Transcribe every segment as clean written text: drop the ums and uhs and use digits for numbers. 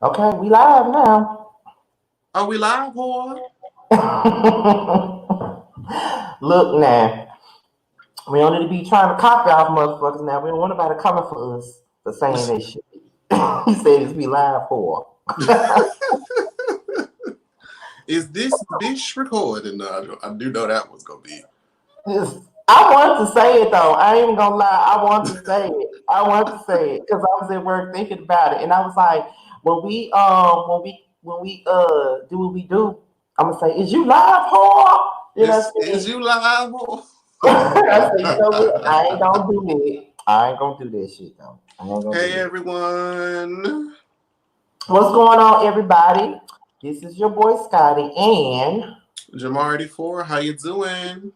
Okay, we live now. Are we live, whore? Look now, we don't need to be trying to copy off motherfuckers now. We don't want nobody coming for us for saying that shit. He said it's be live for. Is this bitch recording? No, I do know that one's gonna be. I wanted to say it though. I ain't even gonna lie. I wanted to say it. I wanted to say it because I was at work thinking about it, and I was like, when we do what we do, I'm gonna say, "Is you live, whore?" Then I Is said, you live, whore? I said, you know what? I ain't gonna do it. I ain't gonna do that shit though. I ain't gonna Hey do it. everyone, What's going on, everybody? This is your boy Scotty, Jamar 84. How you doing?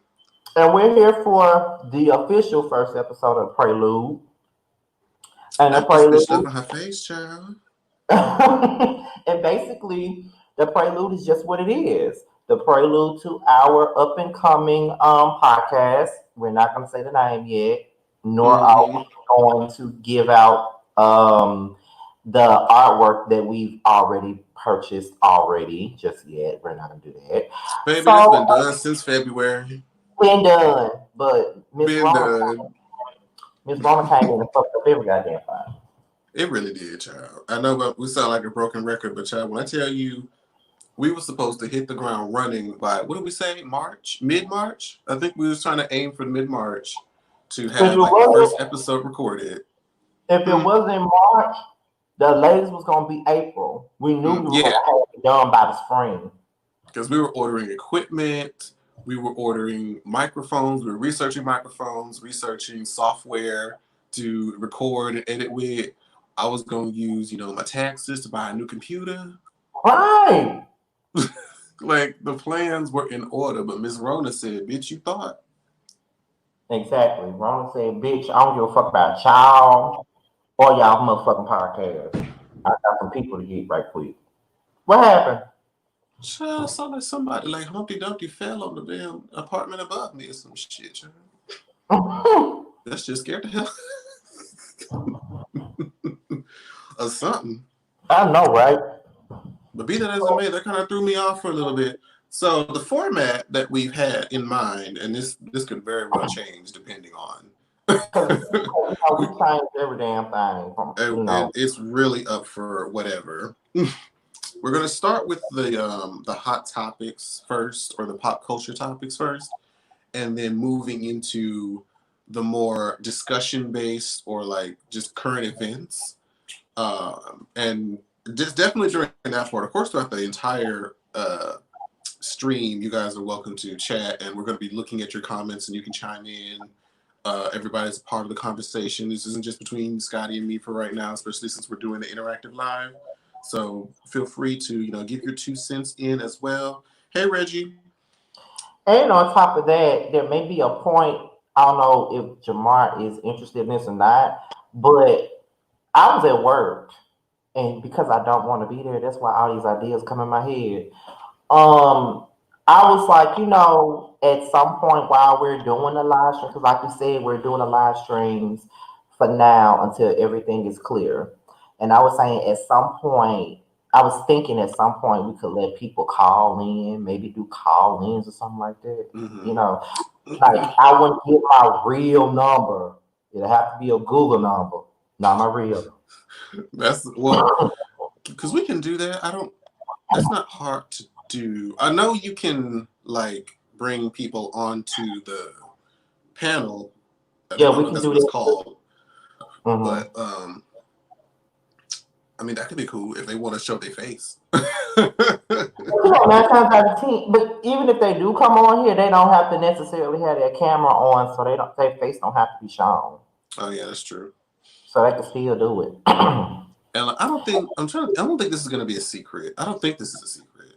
and we're here for the official first episode of Prelude. And the Knock this bitch up Prelude, in her face, child. and basically, the Prelude is just what it is. The prelude to our up and coming podcast. We're not going to say the name yet, nor are Mm-hmm. we going to give out the artwork that we've already purchased already just yet. We're not going to do that. Baby, that's So been done since February. been done, but Been done. Miss Rona came in and fucked up every goddamn thing. It really did, child. I know we sound like a broken record, but child, when I tell you we were supposed to hit the ground running by what did we say? March? Mid-March? I think we was trying to aim for mid-March to If have it like the wasn't, first episode recorded. if it Hmm. wasn't March, the latest was gonna be April. We knew we were Yeah, gonna have it done by the spring. because we were ordering equipment, we were ordering microphones, we were researching microphones, researching software to record and edit with. I was going to use, my taxes to buy a new computer. Right. Like the plans were in order, but Miss Rona said, "Bitch, you thought." Exactly. Rona said, bitch, I don't give a fuck about y'all or y'all motherfucking podcast. I got some people to get right quick. What happened? Child, sound like somebody like Humpty Dumpty fell on the damn apartment above me or some shit, child. That's just scared the hell or something. I know, right? But be that as it may, that kind of threw me off for a little bit. So the format that we've had in mind, and this could very well change depending on. Because we we, changed every damn thing from, and it's really up for whatever. We're gonna start with the hot topics first, or the pop culture topics first, and then moving into the more discussion based or like just current events. And just definitely during that part, of course, throughout the entire stream, you guys are welcome to chat, and we're going to be looking at your comments, and you can chime in. Everybody's a part of the conversation. This isn't just between Scotty and me for right now, especially since we're doing the interactive live. So feel free to give your 2 cents in as well. Hey Reggie. And on top of that, there may be a point. I don't know if Jamar is interested in this or not, but I was at work, and because I don't want to be there, that's why all these ideas come in my head. Um, I was like, at some point while we're doing the live stream, because like you said, we're doing the live streams for now until everything is clear. And I was saying at some point, I was thinking at some point we could let people call in, maybe do call ins or something like that. You Mm-hmm. know, like Okay. I wouldn't give my real number. It'll have to be a Google number, not my real. That's well, because we can do that. I don't. That's not hard to do. I know you can like bring people onto the panel. I Yeah, don't we know if can that's do what it's that too. called, Hmm. but I mean that could be cool if they want to show their face. Nine times out of ten. But even if they do come on here, they don't have to necessarily have their camera on, so their face don't have to be shown, Oh yeah, that's true. so they can still do it. And like, I don't think I'm trying. I don't think this is gonna be a secret. I don't think this is a secret.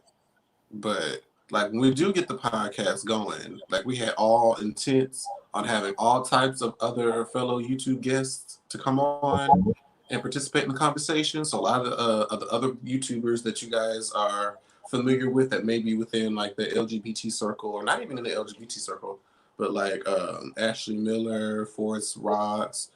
But like when we do get the podcast going, like we had all intents on having all types of other fellow YouTube guests to come on and participate in the conversation. So a lot of the other YouTubers that you guys are familiar with that may be within like the LGBT circle or not even in the LGBT circle, but like Ashley Miller, Forrest Rocks,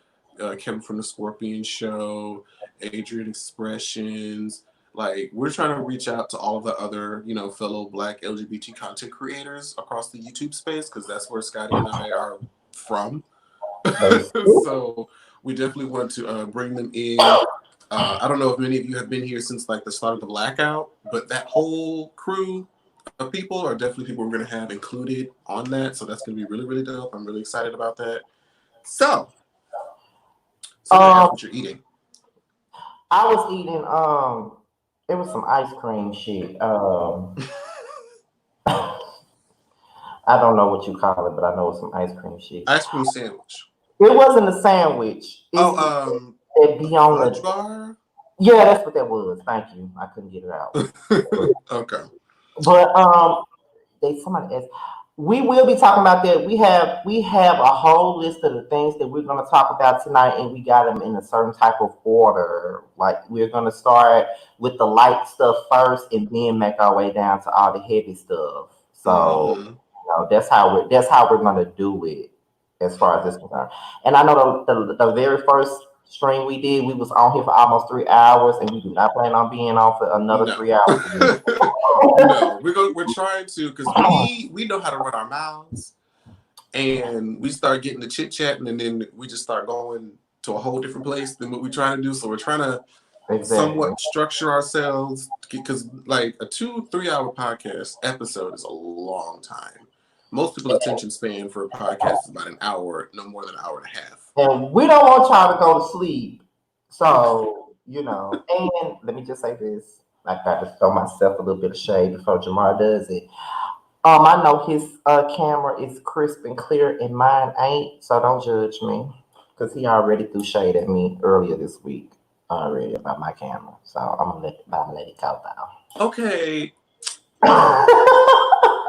Kevin from the Scorpion Show, Adrian Expressions, Like, we're trying to reach out to all of the other, fellow Black LGBT content creators across the YouTube space, because that's where Scotty and I are from. So we definitely want to bring them in. I don't know if many of you have been here since like the start of the blackout, but that whole crew of people are definitely people we're going to have included on that. So that's going to be really, really dope. I'm really excited about that. So ask what you're eating. I was eating it was some ice cream shit. I don't know what you call it, but I know it's some ice cream shit. Ice cream sandwich. It wasn't a sandwich. It be on fudge bar? Yeah, that's what that was. Thank you. I couldn't get it out. Okay. But somebody asked. We will be talking about that. We have a whole list of the things that we're going to talk about tonight, and we got them in a certain type of order. Like, we're going to start with the light stuff first, and then make our way down to all the heavy stuff. So that's how we're going to do it as far as this is concerned. And I know the very first stream we did, we was on here for almost 3 hours, and we do not plan on being on for another 3 hours. No, we're trying to, because we know how to run our mouths, and we start getting the chit chatting, and then we just start going to a whole different place than what we're trying to do. So we're trying to somewhat structure ourselves, because like a 2-3 hour podcast episode is a long time. Most people's attention span for a podcast is about an hour, no more than an hour and a half. And we don't want y'all to go to sleep. So, and let me just say this. I got to throw myself a little bit of shade before Jamar does it. I know his camera is crisp and clear and mine ain't, so don't judge me. Because he already threw shade at me earlier this week already about my camera. So I'm gonna let it go now. Okay.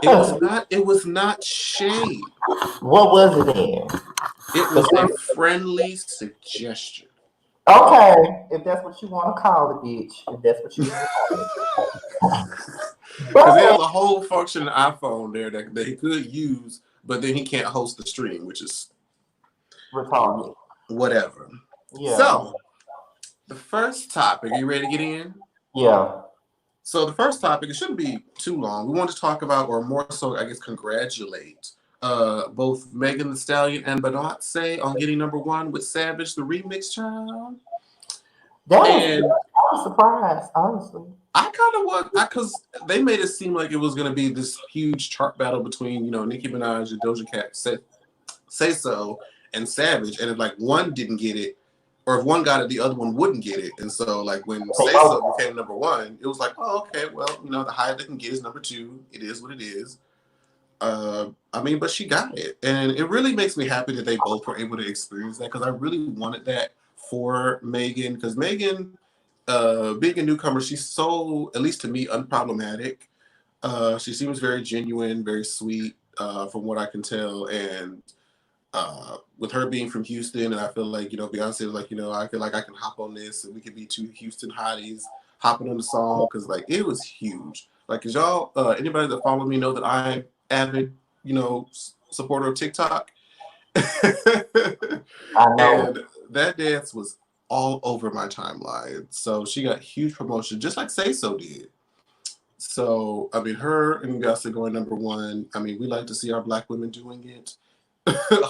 It was not shade. What was it then? It was a friendly suggestion. Okay, if that's what you want to call it, bitch. If that's what you want to call it. Because there's a whole function in iPhone there that he could use, but then he can't host the stream, which is retarded. Whatever. Yeah. So, the first topic, are you ready to get in? Yeah. So the first topic, it shouldn't be too long. We want to talk about, or more so, I guess, congratulate both Megan Thee Stallion and Beyonce on getting #1 with Savage, the remix child. I was surprised, honestly. I kind of was, because they made it seem like it was going to be this huge chart battle between, Nicki Minaj and Doja Cat, Say So, and Savage, and if like one didn't get it, or if one got it, the other one wouldn't get it. And so, like, when Say So became #1, it was like, oh, okay, well, the highest they can get is #2. It is what it is. But she got it. And it really makes me happy that they both were able to experience that, because I really wanted that for Megan. Because Megan, being a newcomer, she's so, at least to me, unproblematic. She seems very genuine, very sweet, from what I can tell. And with her being from Houston, and I feel like, Beyonce was like, I feel like I can hop on this, and we could be two Houston hotties hopping on the song, because like it was huge. Like, cause y'all, anybody that follow me know that I'm avid, supporter of TikTok. I know. And that dance was all over my timeline. So she got huge promotion, just like Say So did. So her and Beyonce going #1. We like to see our Black women doing it.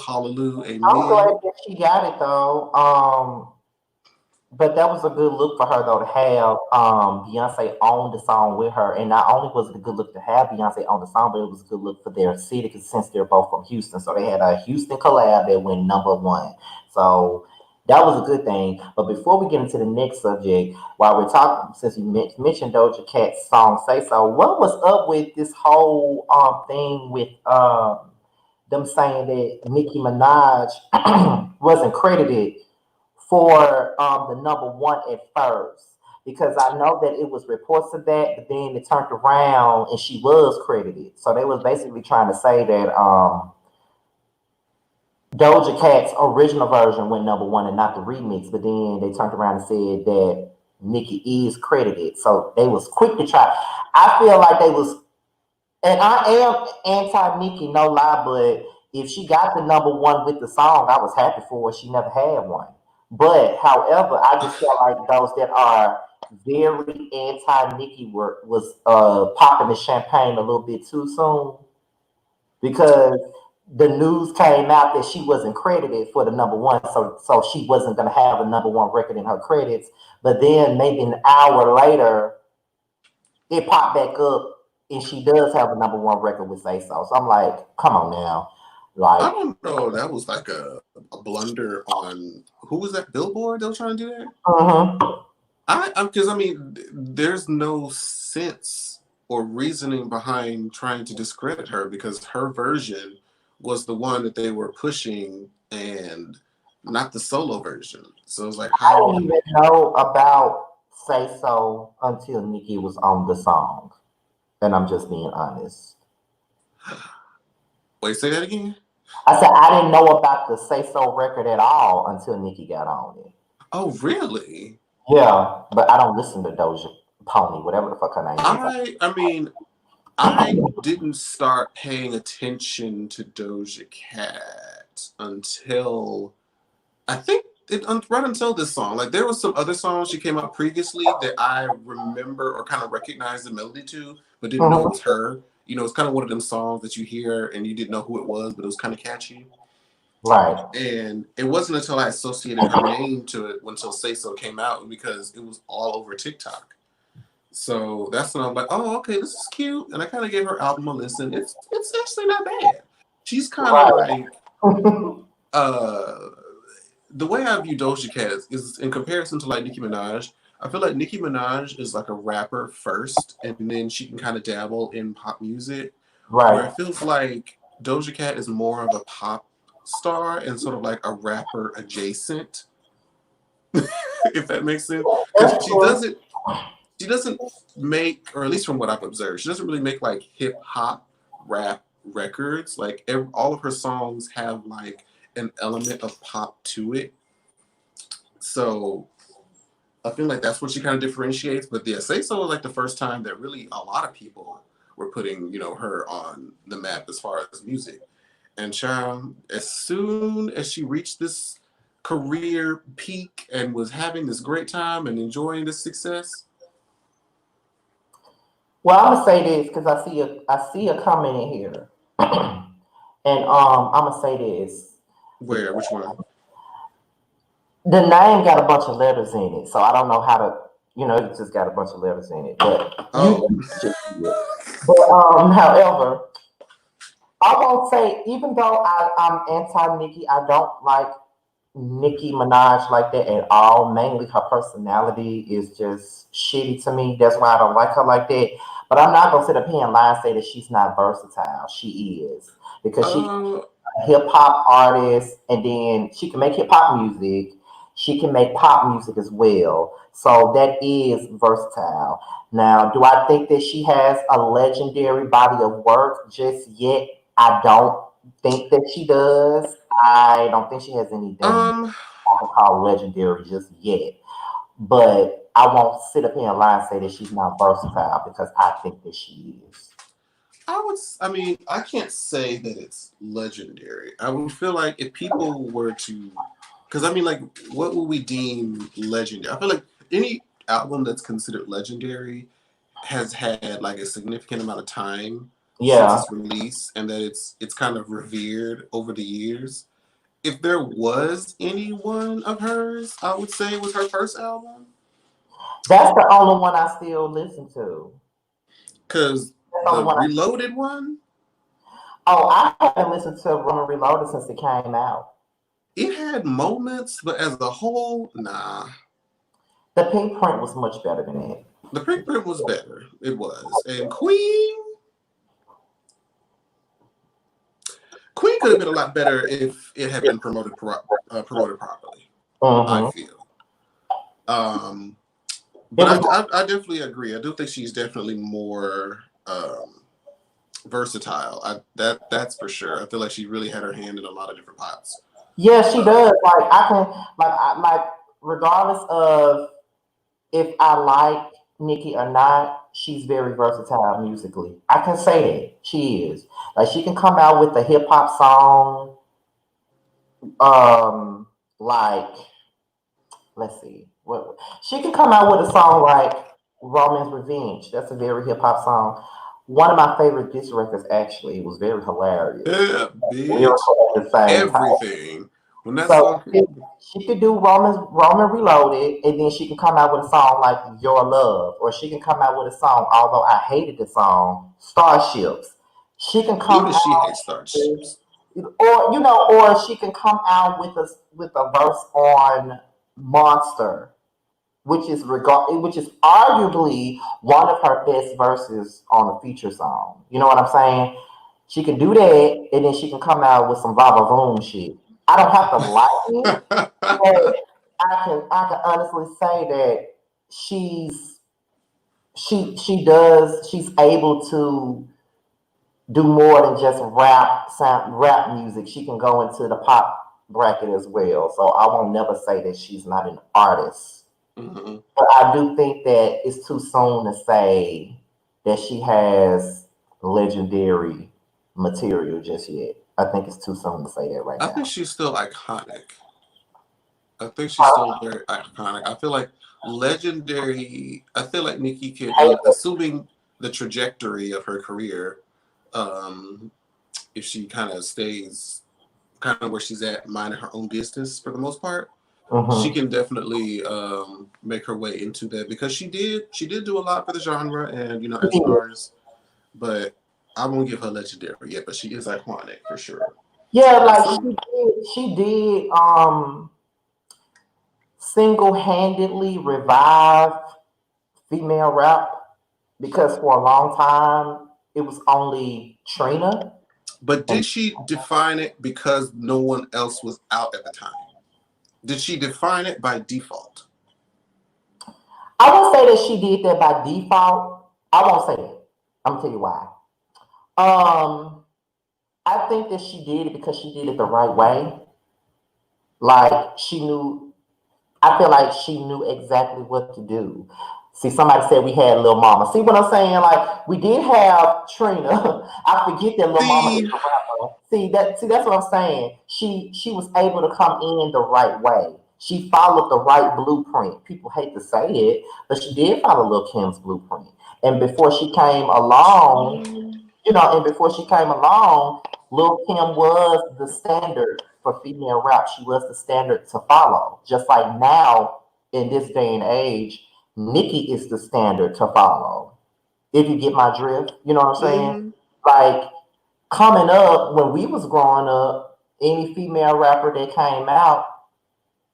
Hallelujah, amen. I'm glad that she got it though. But that was a good look for her though, to have Beyonce on the song with her. And not only was it a good look to have Beyonce on the song, but it was a good look for their city, because since they're both from Houston, so they had a Houston collab that went #1. So that was a good thing. But before we get into the next subject, while we're talking, since you mentioned Doja Cat's song "Say So," what was up with this whole thing with them saying that Nicki Minaj wasn't credited for the #1 at first? Because I know that it was reports of that, but then it turned around and she was credited. So they was basically trying to say that Doja Cat's original version went #1 and not the remix, but then they turned around and said that Nicki is credited. So they was quick to try. I feel like they was, and I am anti-Nicki, no lie, but if she got the #1 with the song, I was happy for her. She never had one. But however, I just feel like those that are very anti-Nicki was popping the champagne a little bit too soon because the news came out that she wasn't credited for the number one, so she wasn't gonna have a number one record in her credits. But then maybe an hour later, it popped back up, and she does have a number one record with Say So. So I'm like, come on now, I like, don't know. That was like a blunder on who was that Billboard they were trying to do that? mm-hmm. Because I mean, there's no sense or reasoning behind trying to discredit her because her version was the one that they were pushing and not the solo version. So it's like, I how? didn't even know about Say So until Nicki was on the song, and I'm just being honest. Wait, say that again. I said I didn't know about the Say So record at all until Nicki got on it. Oh, really? Yeah, but I don't listen to Doja Pony, whatever the fuck her name is. I mean, I didn't start paying attention to Doja Cat until I think right until this song. Like there was some other songs she came out previously that I remember or kind of recognized the melody to, but didn't know it was Mm-hmm. her. You know, it's kind of one of them songs that you hear and you didn't know who it was, but it was kind of catchy. Right. And it wasn't until I associated her name to it until Say So came out because it was all over TikTok. So that's when I'm like, oh, okay, this is cute. And I kind of gave her album a listen. It's actually not bad. She's kind of Right. like uh the way I view Doja Cat is in comparison to like Nicki Minaj. I feel like Nicki Minaj is like a rapper first, and then she can kind of dabble in pop music. Where Right. it feels like Doja Cat is more of a pop star and sort of like a rapper adjacent, if that makes sense. Because That's true. she doesn't make, or at least from what I've observed, she doesn't really make like hip hop rap records. Like all of her songs have like an element of pop to it. So I feel like that's what she kind of differentiates. But yeah, Say So was like the first time that really a lot of people were putting, her on the map as far as music. And child, as soon as she reached this career peak and was having this great time and enjoying this success, Well, I'm gonna say this because I see a comment in here, and I'm gonna say this. which one? The name got a bunch of letters in it, so I don't know how to, it just got a bunch of letters in it. But Oh, you just see it. But however, I won't say even though I'm anti Nicki, I don't like Nicki Minaj like that at all. Mainly her personality is just shitty to me. That's why I don't like her like that. But I'm not gonna sit up here and lie and say that she's not versatile. She is because she uh, hip hop artist, and then she can make hip hop music. She can make pop music as well. So that is versatile. Now, do I think that she has a legendary body of work just yet? I don't think that she does. I don't think she has anything um, I can call legendary just yet. But I won't sit up here and lie and say that she's not versatile because I think that she is. I mean, I can't say that it's legendary. I would feel like if people were to, because I mean, like, what would we deem legendary? I feel like any album that's considered legendary has had like a significant amount of time since Yeah, its release, and that it's kind of revered over the years. If there was any one of hers, I would say it was her first album, that's the only one I still listen to. because That's the only the one Reloaded one, Oh, I haven't listened to Roman Reloaded since it came out. it had moments, but as a whole, nah. The Pink Print was much better than that. The Pink Print was better. It was. And Queen could have been a lot better if it had been promoted properly, I Mm-hmm. feel. Um, It but was, I definitely agree. I do think she's definitely more versatile. That's for sure. I feel like she really had her hand in a lot of different pots. yeah, she Uh, does. Like I can, like regardless of if I like Nicki or not, she's very versatile musically. I can say that she is. Like she can come out with a hip hop song, like let's see. What she can come out with a song like Roman's Revenge. That's a very hip hop song. One of my favorite diss records actually. It was very hilarious. Yeah, bitch. Lyrical at the same time. Everything. When that So song, she could do Roman Reloaded, and then she can come out with a song like Your Love, or she can come out with a song. Although I hated the song Starships, she can come even she out, hates starships. or or she can come out with a verse on Monster, which is arguably one of her best verses on a feature song. You know what I'm saying? She can do that, and then she can come out with some Vava Voom shit. I don't have to like it, but I can honestly say that she's she's able to do more than just rap music. She can go into the pop bracket as well. So I won't never say that she's not an artist. Mhm. But I do think that it's too soon to say that she has legendary material just yet. I think it's too soon to say that right I think now. she's still iconic. I think she's still very iconic. I feel like legendary. I feel like Nicki can, and assuming the trajectory of her career, um, if she kind of stays kind of where she's at, minding her own business for the most part, she Mm-hmm. can definitely make her way into that because she did do a lot for the genre and as an artist, but I won't give her legendary yet, but she is iconic for sure. Yeah, And like some she did single-handedly revive female rap because for a long time it was only Trina But and did she define it because no one else was out at the time? Did she define it by default? I won't say that she did that by default. I won't say that. I'm gonna tell you why. Um, I think that she did it because she did it the right way. Like she knew I feel like she knew exactly what to do. See, somebody said we had Lil Mama. See what I'm saying? Like we did have Trina. I forget that Lil Mama is See, a rapper. See that's what I'm saying. She was able to come in the right way. She followed the right blueprint. People hate to say it, but she did follow Lil Kim's blueprint. And before she came along, and before she came along, Lil Kim was the standard for female rap. She was the standard to follow. Just like now, in this day and age, Nicki is the standard to follow. If you get my drift, you know what I'm saying? mhm. Like coming up, when we was growing up, any female rapper that came out,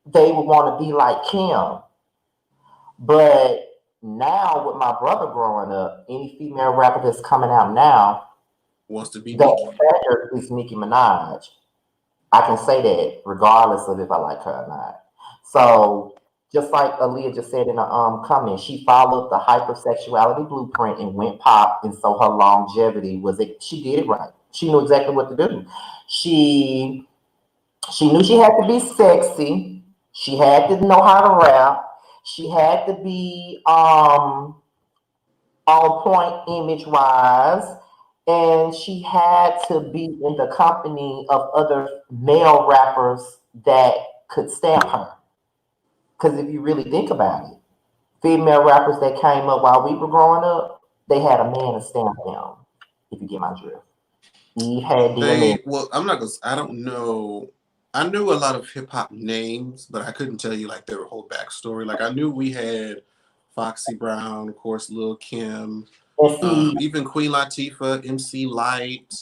they would want to be like Kim. But now, with my brother growing up, any female rapper that's coming out now, Wants to be that Nicki. standard is Nicki Minaj. I can say that regardless of if I like her or not. So just like Aaliyah just said in the comment, she followed the hypersexuality blueprint and went pop, and so her longevity was it. She did it right. She knew exactly what to do. She she knew she had to be sexy. She had to know how to rap. She had to be on point image wise, and she had to be in the company of other male rappers that could stamp her. Because if you really think about it, female rappers that came up while we were growing up, they had a man to stamp them. If you get my drift, Eve had DMX. Well, I'm not gonna. I don't know. I knew a lot of hip hop names, but I couldn't tell you like their whole backstory. Like I knew we had Foxy Brown, of course, Lil Kim, And see, even Queen Latifah, MC Light.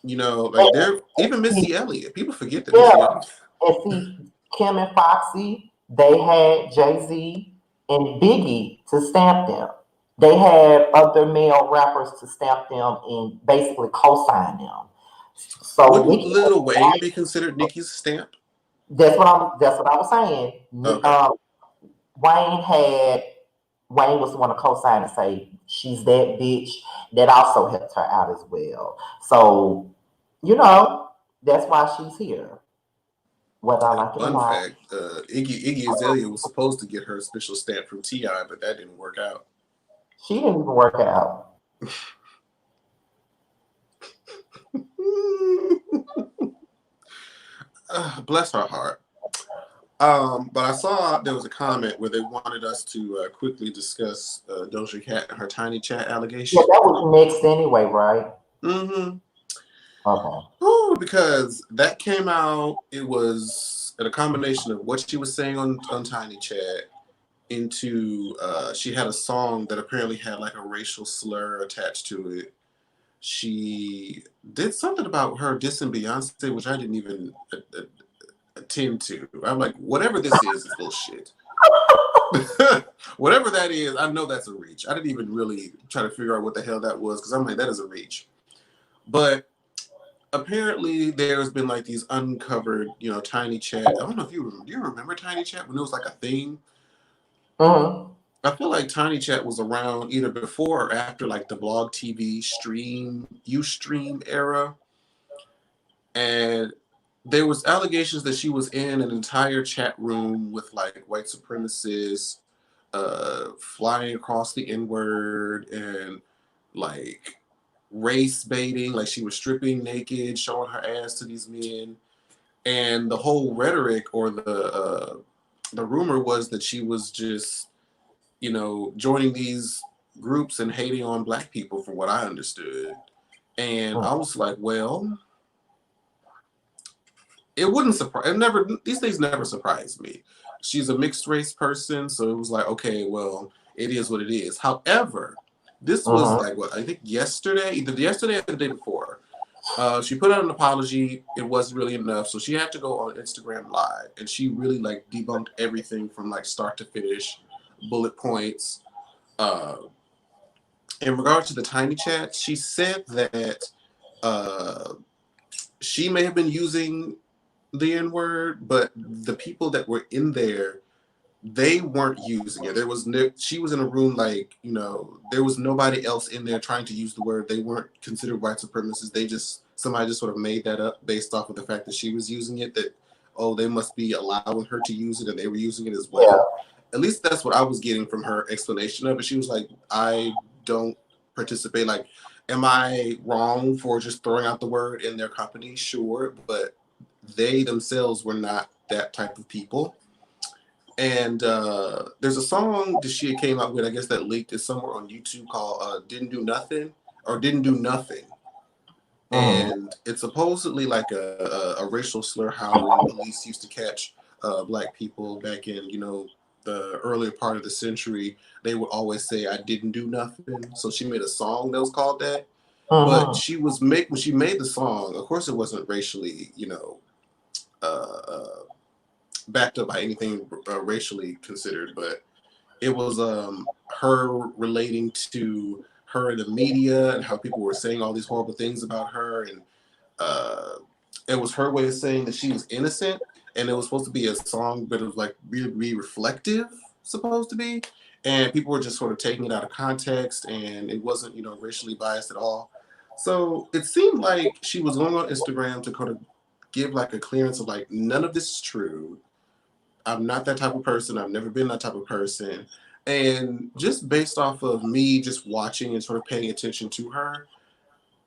Like they're even and Missy Elliott. People forget that yeah, Missy Elliott. and see, Kim and Foxy, they had Jay Z and Biggie to stamp them. They had other male rappers to stamp them and basically co-sign them. So Wouldn't Nicki, Lil Wayne be considered Nicki's stamp? that's what I was saying. Okay, Wayne had Wayne was the one to co-sign and say she's that bitch. That also helped her out as well. So that's why she's here, whether I like it or fun not. fact: Iggy Azalea was supposed to get her special stamp from Ti, but that didn't work out. She didn't even work out. Bless her heart. But I saw there was a comment where they wanted us to quickly discuss Doja Cat and her tiny chat Yeah, allegation. that was next anyway, right? Mm-hmm. Okay. Oh, because that came out, it was a combination of what she was saying on Tiny Chat into she had a song that apparently had like a racial slur attached to it. She did something about her dissing Beyonce, which I didn't even attend to. I'm like, whatever this is bullshit. Whatever that is, I know that's a reach. I didn't even really try to figure out what the hell that was because I'm like, that is a reach. But apparently there's been like these uncovered, Tiny Chat. I don't know if do you remember Tiny Chat when it was like a thing? Mm-hmm. I feel like Tiny Chat was around either before or after like the blog TV Ustream era. And there was allegations that she was in an entire chat room with like white supremacists, flying across the N-word and like race baiting, like she was stripping naked, showing her ass to these men. And the whole rhetoric or the rumor was that she was just, joining these groups and hating on black people, from what I understood. And I was like, well, it wouldn't surprise. It never. These things never surprised me. She's a mixed race person, so it was like, okay, well, it is what it is. However, this was Mm-hmm. like what I think yesterday, either yesterday or the day before. She put out an apology. It wasn't really enough, so she had to go on Instagram Live, and she really like debunked everything from like start to finish, bullet points. Uh, in regard to the tiny chat, she said that uh, she may have been using the N word, but the people that were in there, they weren't using it. There was no, she was in a room like, there was nobody else in there trying to use the word. They weren't considered white supremacists. Somebody just sort of made that up based off of the fact that she was using it, that, oh, they must be allowing her to use it and they were using it as Yeah. well. At least that's what I was getting from her explanation of it. She was like, I don't participate. Like, am I wrong for just throwing out the word in their company? Sure, but they themselves were not that type of people. And there's a song that she came out with, I guess that leaked is somewhere on YouTube called Didn't Do Nothing or Didn't Do Nothing. Mm-hmm. And it's supposedly like a racial slur, how when police used to catch black people back in, the earlier part of the century, they would always say, I didn't do nothing. So she made a song that was called that. But Mm-hmm. she was when she made the song, of course it wasn't racially, uh, uh, backed up by anything racially considered, but it was her relating to her in the media and how people were saying all these horrible things about her, and uh, it was her way of saying that she was innocent, and it was supposed to be a song, but it was like really reflective, supposed to be, and people were just sort of taking it out of context, and it wasn't racially biased at all. So it seemed like she was going on Instagram to kind of give like a clearance of like none of this is true. I'm not that type of person. I've never been that type of person. And just based off of me just watching and sort of paying attention to her,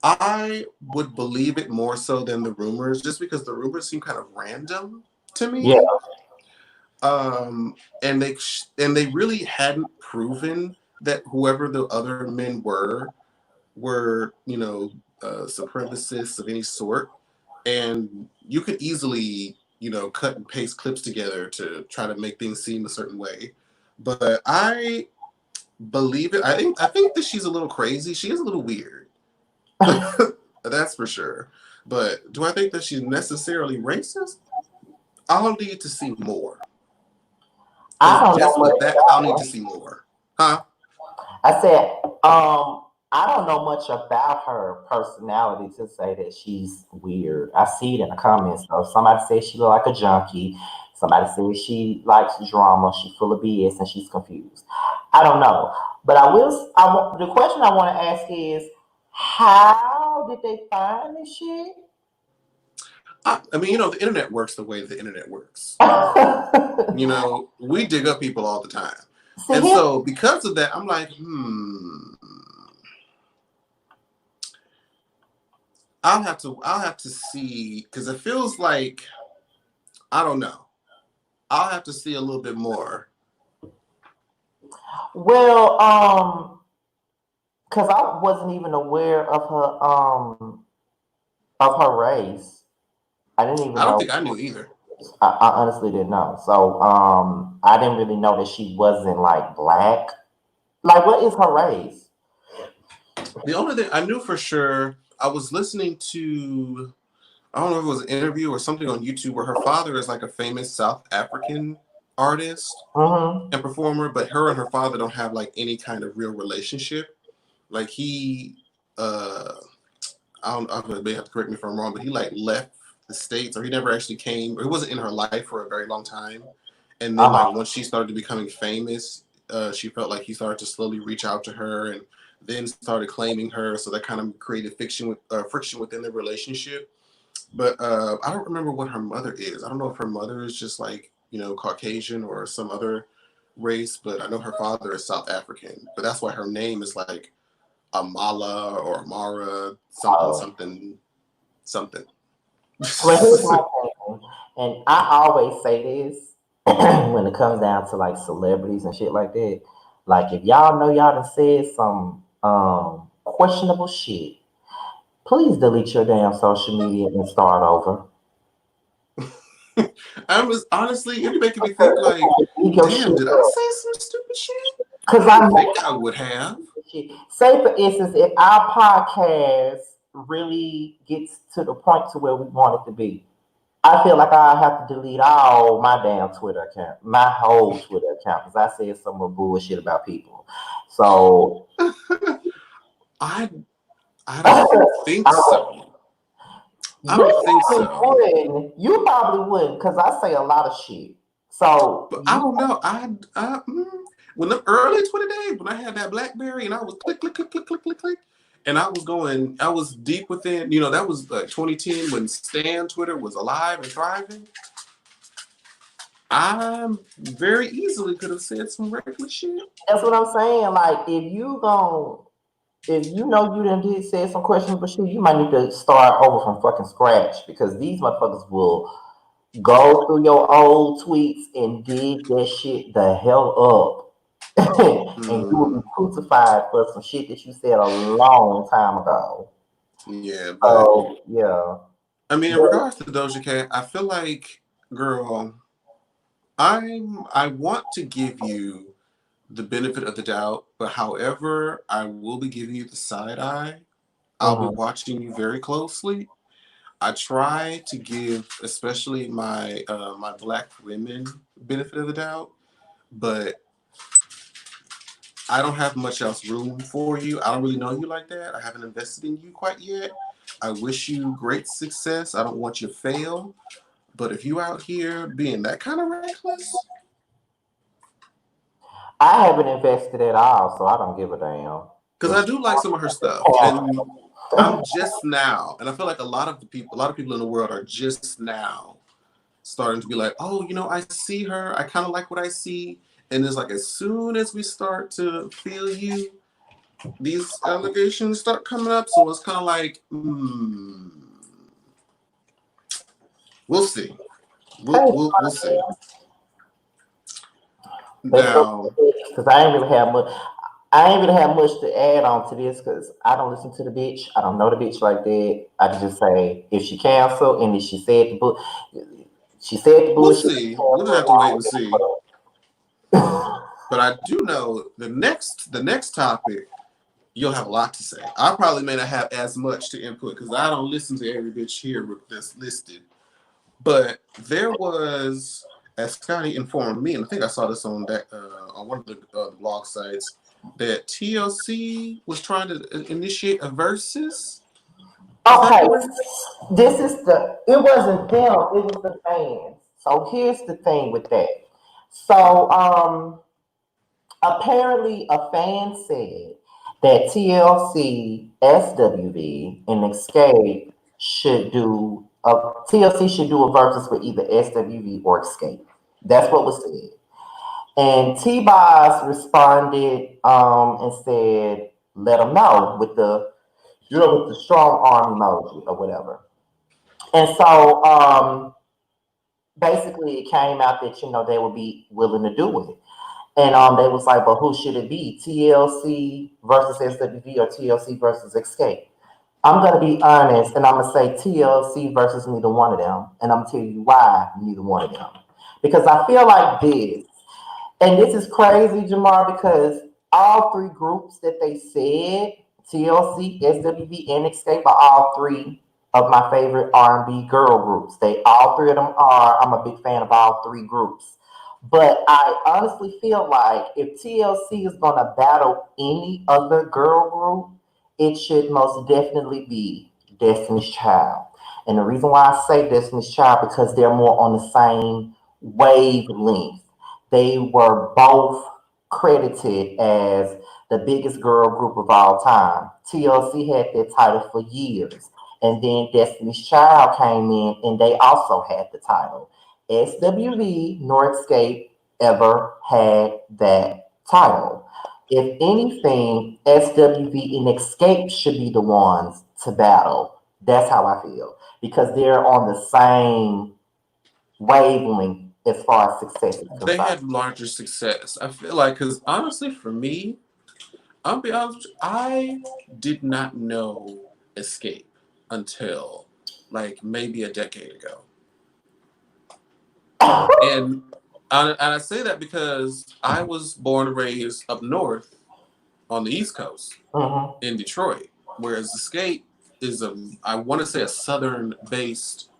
I would believe it more so than the rumors, just because the rumors seem kind of random to Yeah. me. And they really hadn't proven that whoever the other men were supremacists of any sort, and you could easily cut and paste clips together to try to make things seem a certain way. But I believe it. I think that she's a little crazy. She is a little weird. That's for sure. But do I think that she's necessarily racist? I'll need to see more. I Because don't know just much with that, I'll need about to her. see more. Huh? I said, I don't know much about her personality to say that she's weird. I see it in the comments though. Somebody says she look like a junkie. Somebody says she likes drama. She's full of BS and she's confused. I don't know, but I will. The question I want to ask is, how did they find this shit? I mean, the internet works the way the internet works. We dig up people all the time. See And him? so because of that, I'm like, I'll have to see, because it feels like, I don't know. I'll have to see a little bit more. Well, because I wasn't even aware of her race. I didn't even I don't know. think I knew either. I honestly didn't know. So I didn't really know that she wasn't like black. Like, what is her race? The only thing I knew for sure, I was listening to, I don't know if it was an interview or something on YouTube where her father is like a famous South African artist Mm-hmm. and performer, but her and her father don't have like any kind of real relationship. Like he, I don't, I may have to correct me if I'm wrong, but he like left the States, or he never actually came, or he wasn't in her life for a very long time. And then like Uh-huh. once she started becoming famous, she felt like he started to slowly reach out to her, and then started claiming her. So that kind of created friction within the relationship. But I don't remember what her mother is. I don't know if her mother is just like, Caucasian or some other race, but I know her father is South African. But that's why her name is like Amala or Amara, something, Oh. something, something. Well, here's my thing, and I always say this when it comes down to like celebrities and shit like that. Like, if y'all know y'all done said some questionable shit, please delete your damn social media and start over. I was honestly, you're making me think like, Leave your damn, shit did I up. say some stupid shit? Cause I I don't know think I would have. shit. Say for instance, if our podcast really gets to the point to where we want it to be, I feel like I have to delete all my damn Twitter account, my whole Twitter account, because I said some more bullshit about people. So I I don't think I, so. I you don't think probably so. wouldn't. You probably wouldn't, because I say a lot of shit. So But I you, don't know. When the early Twitter days, when I had that BlackBerry and I was click, click, click, click, click, click, click, and I was deep within, that was like 2010 when Stan Twitter was alive and thriving. I very easily could have said some reckless shit. that's what I'm saying. Like, if you know you done did say some questionable shit, you might need to start over from fucking scratch, because these motherfuckers will go through your old tweets and dig that shit the hell up. And you will be Mm, crucified for some shit that you said a long time ago. yeah, but So yeah. I mean, in But regards to Doja Cat, I feel like, girl, I want to give you the benefit of the doubt, but however, I will be giving you the side eye. I'll be mhm. watching you very closely. I try to give, especially my black women, benefit of the doubt, but I don't have much else room for you. I don't really know you like that. I haven't invested in you quite yet. I wish you great success. I don't want you to fail. But if you out here being that kind of reckless, I haven't invested at all, so I don't give a damn. because I If do like some of her stuff, and I'm just now, and I feel like a lot of people in the world are just now starting to be like, oh, I see her. I kind of like what I see. And it's like as soon as we start to feel you, these allegations start coming up. So it's kind of like, we'll see. We'll see. Now, because I ain't really have much. I ain't really have much to add on to this, because I don't listen to the bitch. I don't know the bitch like that. I can just say if she canceled and if she said the we'll bullshit. see. We'll just have to wait and see. But I do know the next topic, you'll have a lot to say. I probably may not have as much to input because I don't listen to every bitch here that's listed. But there was, as Scotty informed me, and I think I saw this on one of the blog sites, that TLC was trying to initiate a versus. Is that Okay, correct? this is it wasn't them, it was the fans. So here's the thing with that. So apparently a fan said that TLC, SWV, and Escape TLC should do a versus with either SWV or Escape. That's what was said. And T-Boz responded and said, let them know with with the strong arm emoji or whatever. And so basically it came out that they would be willing to do it. And they was like, but who should it be? TLC versus SWV or TLC versus Escape? I'm gonna be honest, and I'm gonna say TLC versus neither one of them, and I'm gonna tell you why neither one of them. Because I feel like this, and this is crazy, Jamar, because all three groups that they said, TLC, SWV, and Escape, are all three of my favorite R&B girl groups. They all three of them are. I'm a big fan of all three groups. But I honestly feel like if TLC is gonna battle any other girl group, it should most definitely be Destiny's Child. And the reason why I say Destiny's Child because they're more on the same wavelength. They were both credited as the biggest girl group of all time. TLC had that title for years. And then Destiny's Child came in and they also had the title. SWV nor Escape ever had that title. If anything, SWV and Escape should be the ones to battle. That's how I feel. Because they're on the same wavelength as far as success is They concerned. had larger success. I feel like, because honestly, for me, I'll be honest with you, I did not know Escape until like maybe a decade ago. And I say that because I was born and raised up north on the East Coast Mhm. in Detroit, whereas Escape is I want to say a southern based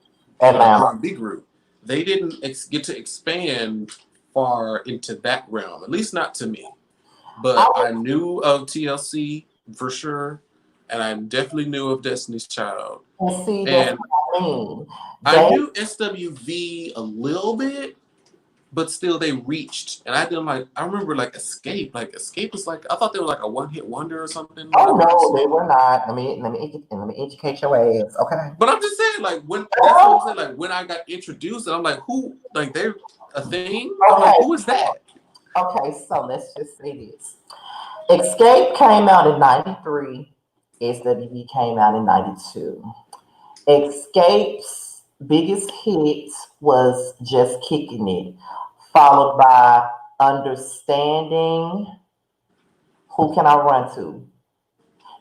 Atlanta. R&B group. They didn't get to expand far into that realm, at least not to me. I But would I knew of TLC for sure, and I definitely knew of Destiny's Child. see that's And what I mean. I They knew SWV a little bit, but still they reached. And I didn't like, I remember like Escape. Like Escape was like, I thought they were like a one hit wonder or something when I oh first. no, they were not. Let me educate your ass, okay? But I'm just saying, like, when that's what I'm saying. Like, when I got introduced, and I'm like, who, like, they're a thing? I'm like, Okay, who is that? okay, so let's just say this. Escape came out in 93. SWV came out in 92. Escape's biggest hit was Just Kicking It, followed by Understanding. Who Can I Run To?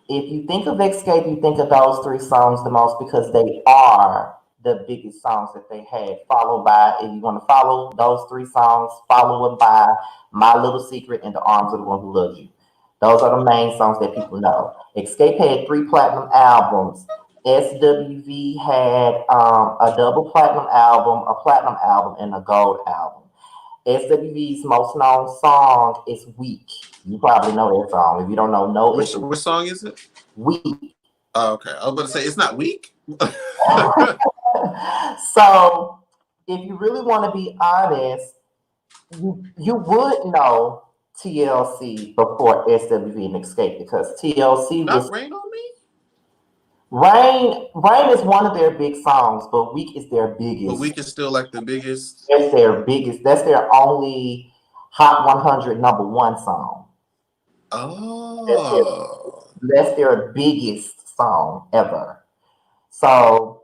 If you think of Escape, you think of those three songs the most because they are the biggest songs that they had. Followed by, if you want to follow those three songs, follow it by My Little Secret and The Arms of the One Who Loves You. Those are the main songs that people know. Escape had three platinum albums. SWV had a double platinum album, a platinum album, and a gold album. SWV's most known song is Weak. You probably know that song. If you don't know, no, it's Which song is it? Weak. Oh, okay. I was about to say it's not weak. So, if you really want to be honest, you would know TLC before SWV and Escape because TLC Not was rain on me. Rain. Rain is one of their big songs, but Weak is their But biggest. weak is still like the biggest. That's their biggest. That's their only Hot 100 number one song. That's their, Oh, that's their biggest song ever. So,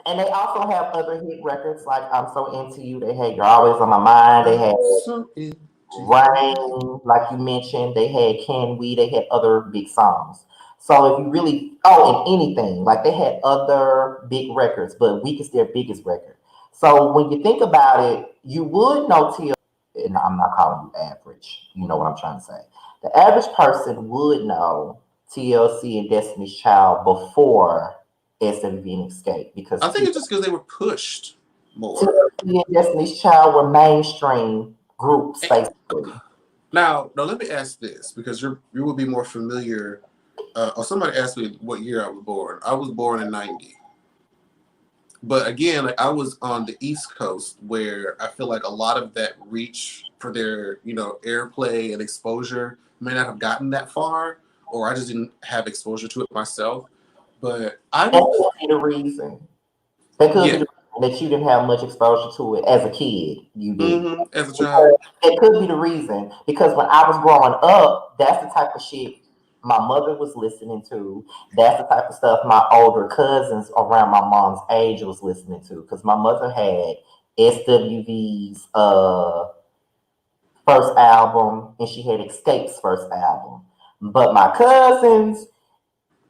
and they also have other hit records like I'm So Into You. They had You're Always on My Mind. They had I'm so into you. Rain, like you mentioned. They had Can We. They had other big songs. So if you really, oh, and anything, like they had other big records, but Weak is their biggest record. So when you think about it, you would know TLC, and I'm not calling you average. You know what I'm trying to say. The average person would know TLC and Destiny's Child before SMV and Escape because I think it's just because they were pushed more. TLC and Destiny's Child were mainstream groups, Eh, basically. now, let me ask this because you will be more familiar. Or somebody asked me what year I was born. I was born in '90. But again, like I was on the East Coast where I feel like a lot of that reach for their, airplay and exposure may not have gotten that far, or I just didn't have exposure to it myself. But I That don't, could be the reason. That could be yeah, the reason that you didn't have much exposure to it as a kid. You did. as a child, Because it could be the reason. Because when I was growing up, that's the type of shit my mother was listening to. That's the type of stuff my older cousins around my mom's age was listening to. Because my mother had SWV's first album, and she had Escape's first album. But my cousins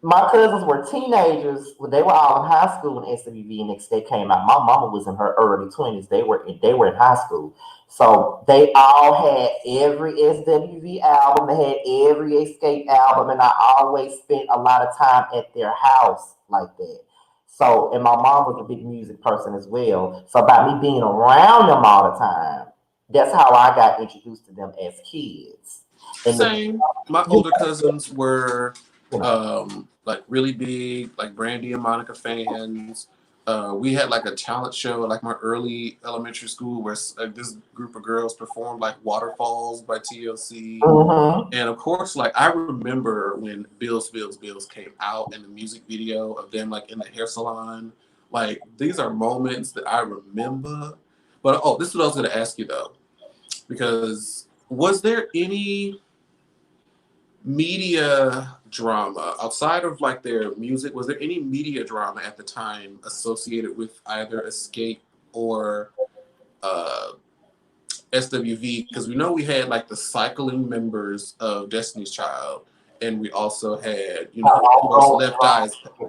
were teenagers when they were all in high school when SWV and Escape came out. My mama was in her early 20s. They were in high school. So they all had every SWV album. They had every Escape album, and I always spent a lot of time at their house like that. So, and my mom was a big music person as well. So by me being around them all the time, that's how I got introduced to them as kids. And the, Same. My you older cousins were know, like really big, like Brandy and Monica fans. We had like a talent show, like my early elementary school, where this group of girls performed like "Waterfalls" by TLC, mhm. and of course, like I remember when "Bills" came out and the music video of them like in the hair salon. Like these are moments that I remember. But oh, this is what I was going to ask you though, because was there any media drama outside of like their music? Was there any media drama at the time associated with either Escape or uh, SWV? Because we know we had like the cycling members of Destiny's Child, and we also had, you know, of course,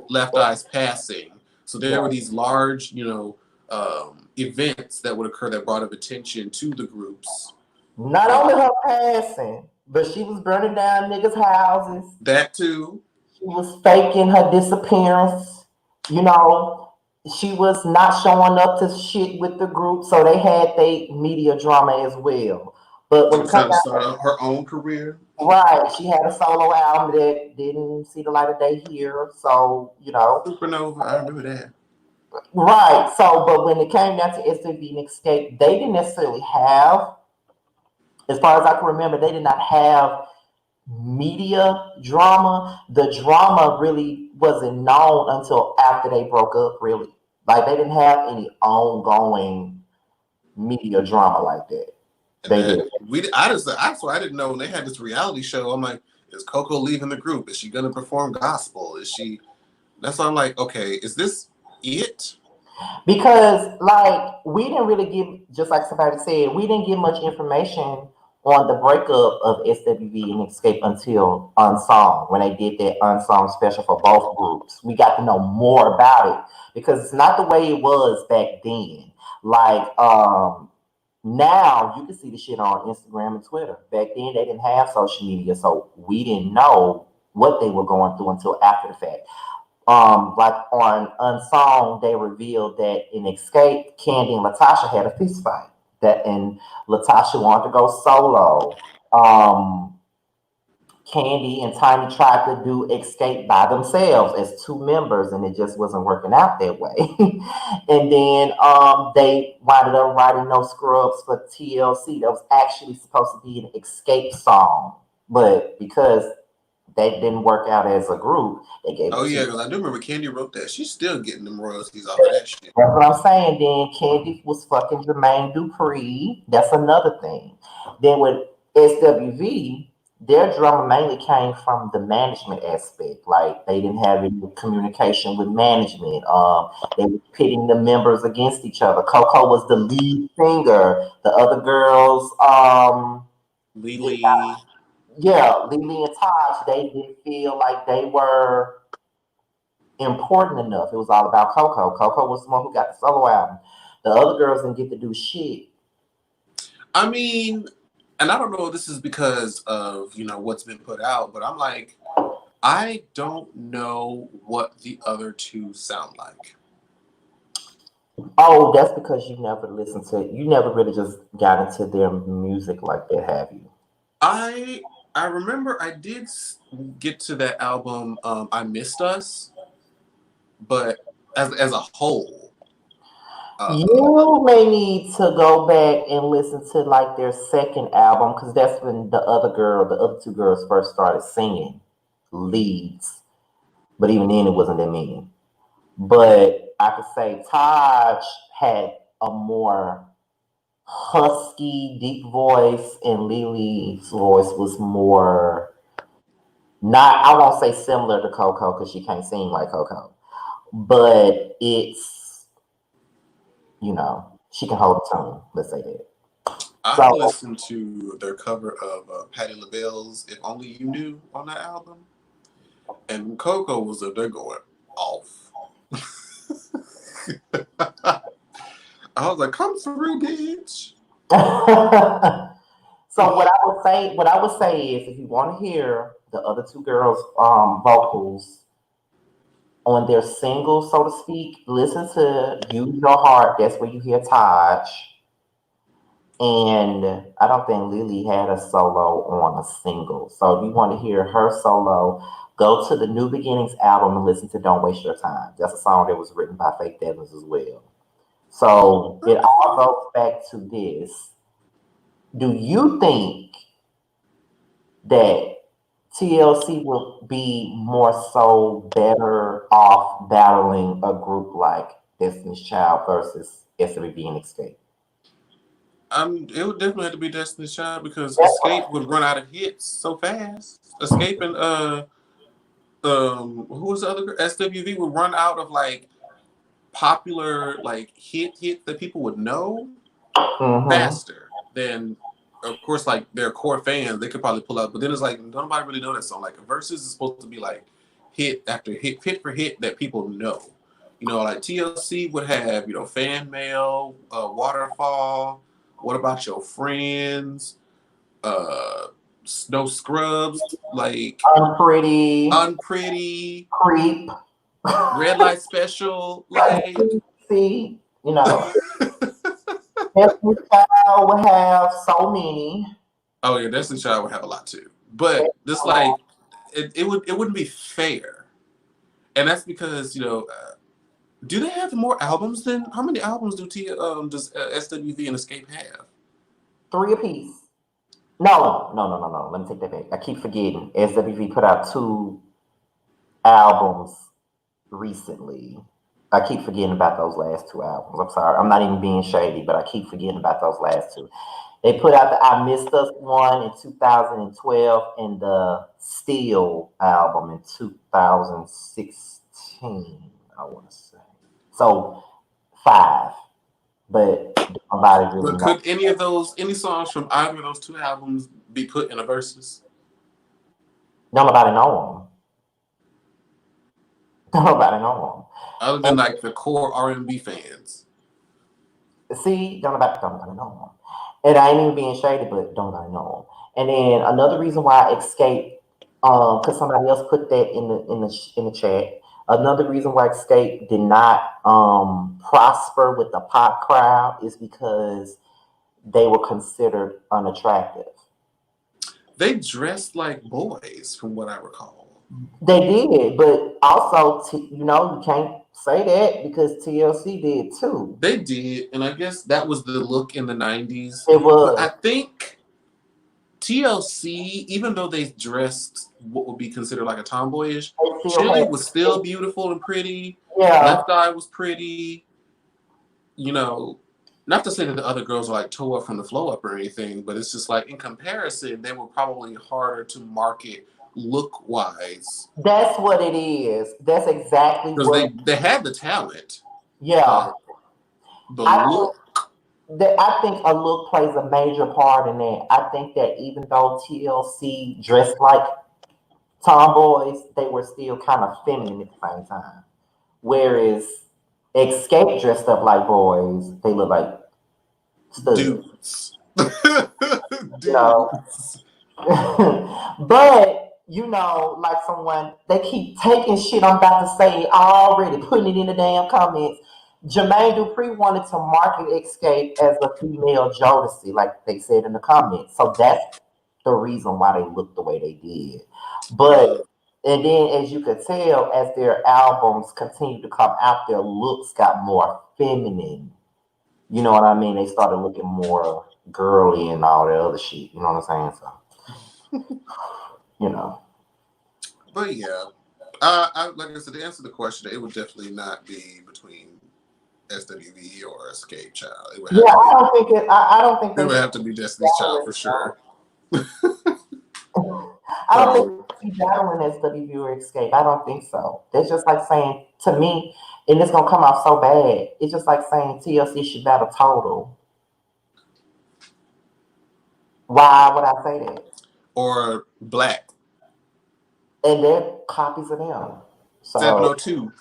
Left Eyes passing. So there Yeah. were these large, you know, events that would occur that brought up attention to the groups. Not Uh, only her passing, but she was burning down niggas' houses. that too. She was faking her disappearance. You know, she was not showing up to shit with the group, so they had their media drama as well. But She when it was comes trying to start out her own career. right, she had a solo album that didn't see the light of day here. So, Supernova, I remember that. right. So, but when it came down to SWV and Escape, they didn't necessarily have, as far as I can remember, they did not have media drama. The drama really wasn't known until after they broke up, really. Like, they didn't have any ongoing media drama like that. And They that did. I just I swear I didn't know when they had this reality show. I'm like, is Coco leaving the group? Is she gonna perform gospel? Is she? That's why I'm like, okay, is this it? Because, like, we didn't really give, just like somebody said, we didn't get much information on the breakup of SWV and Escape until Unsung, when they did that Unsung special for both groups. We got to know more about it because it's not the way it was back then. Like, now you can see the shit on Instagram and Twitter. Back then, they didn't have social media, so we didn't know what they were going through until after the fact. Like on Unsung, they revealed that in Escape, Candy and Latasha had a fist fight. That and Latasha wanted to go solo. Um, Candy and Tiny tried to do Escape by themselves as two members, and it just wasn't working out that way. And then they wound up writing No Scrubs for TLC. That was actually supposed to be an Escape song, but because they didn't work out as a group, they gave Oh it yeah, to. because I do remember Candy wrote that. She's still getting them royalties off of that shit. That's what I'm saying. Then Candy was fucking Jermaine Dupri. That's another thing. Then with SWV, their drama mainly came from the management aspect. Like they didn't have any communication with management. They were pitting the members against each other. Coco was the lead singer. The other girls, did Lily, not, yeah, Lily and Taj, they didn't feel like they were important enough. It was all about Coco. Coco was the one who got the solo album. The other girls didn't get to do shit. I mean, and I don't know if this is because of, you know, what's been put out, but I'm like, I don't know what the other two sound like. Oh, that's because you never really just got into their music like that, have you? I remember I did get to that album, I Missed Us, but as a whole, uh, You may need to go back and listen to like their second album because that's when the other two girls first started singing leads. But even then, it wasn't that many. But I could say Taj had a more husky, deep voice, and Lily's voice was more not. I won't say similar to Coco because she can't sing like Coco, but it's she can hold a tune. Let's say that. I So listened to their cover of Patti LaBelle's "If Only You Knew" on that album, and Coco was up there going off. I was like, "Come through, bitch." so what I would say is if you want to hear the other two girls vocals on their single, so to speak, listen to Use Your Heart. That's where you hear Taj. And I don't think Lily had a solo on a single. So if you want to hear her solo, go to the New Beginnings album and listen to Don't Waste Your Time. That's a song that was written by Faith Evans as well. So it all goes back to this. Do you think that TLC will be more so better off battling a group like Destiny's Child versus SWV and Escape? It would definitely have to be Destiny's Child because That's Escape would run out of hits so fast. Escape and who was the other girl? SWV would run out of like popular like hit that people would know mm-hmm. faster than, of course, like their core fans. They could probably pull out, but then it's like nobody really know that song. Like Versus is supposed to be like hit after hit for hit that people know. You know, like TLC would have, you know, Fan Mail, Waterfall, What About Your Friends, No Scrubs, like Unpretty, Unpretty, Creep, Red Light Special, like see, you know, Destiny's Child would have so many. oh yeah, Destiny Child would have a lot too. But this like it wouldn't be fair, and that's because, you know, do they have more albums than how many albums does SWV and Escape have? 3 apiece. No. Let me take that back. I keep forgetting. SWV put out 2 albums recently. I keep forgetting about those last 2 albums. I'm sorry. I'm not even being shady, but I keep forgetting about those last 2. They put out the I Missed Us one in 2012 and the Still album in 2016, I want to say. So 5, but nobody really But knows. could any songs from either of those 2 albums be put in a verses? Nobody know them. Nobody know Other than like the core R&B fans. them. See, don't nobody know them. And I ain't even being shady, but don't nobody know them. And then another reason why Escape, because somebody else put that in the chat. Another reason why Escape did not prosper with the pop crowd is because they were considered unattractive. They dressed like boys, from what I recall. They did, but also, you can't say that because TLC did too. They did, and I guess that was the look in the 90s. It But I was. think TLC, even though they dressed what would be considered like a tomboyish, They still Chili had. was still beautiful and pretty. Yeah, Left Eye was pretty. You know, not to say that the other girls were like toe up from the flow up or anything, but it's just like in comparison, they were probably harder to market look wise that's what it is. That's exactly because what. they had the talent, Yeah, but the I look. I think a look plays a major part in that. I think that even though TLC dressed like tomboys, they were still kind of feminine at the same time. Whereas Escape dressed up like boys, they look like studs. Dudes. You know, Dudes. but like someone they keep taking shit I'm about to say already, putting it in the damn comments. Jermaine Dupri wanted to market Escape as a female Jodeci, like they said in the comments. So that's the reason why they look the way they did. But and then as you could tell, as their albums continued to come out, their looks got more feminine. You know what I mean? They started looking more girly and all that other shit. You know what I'm saying? So you know. But yeah, like I said, to answer the question, it would definitely not be between SWV or Escape Child. It would have Yeah, to be. I don't think it. I don't think It they would should have to be Destiny's Child for sure. I don't think So, we battling SWV or Escape. I don't think so. It's just like saying to me, and it's gonna come out so bad. It's just like saying TLC should battle Total. Why would I say that? or Black And they're copies of them. So 702.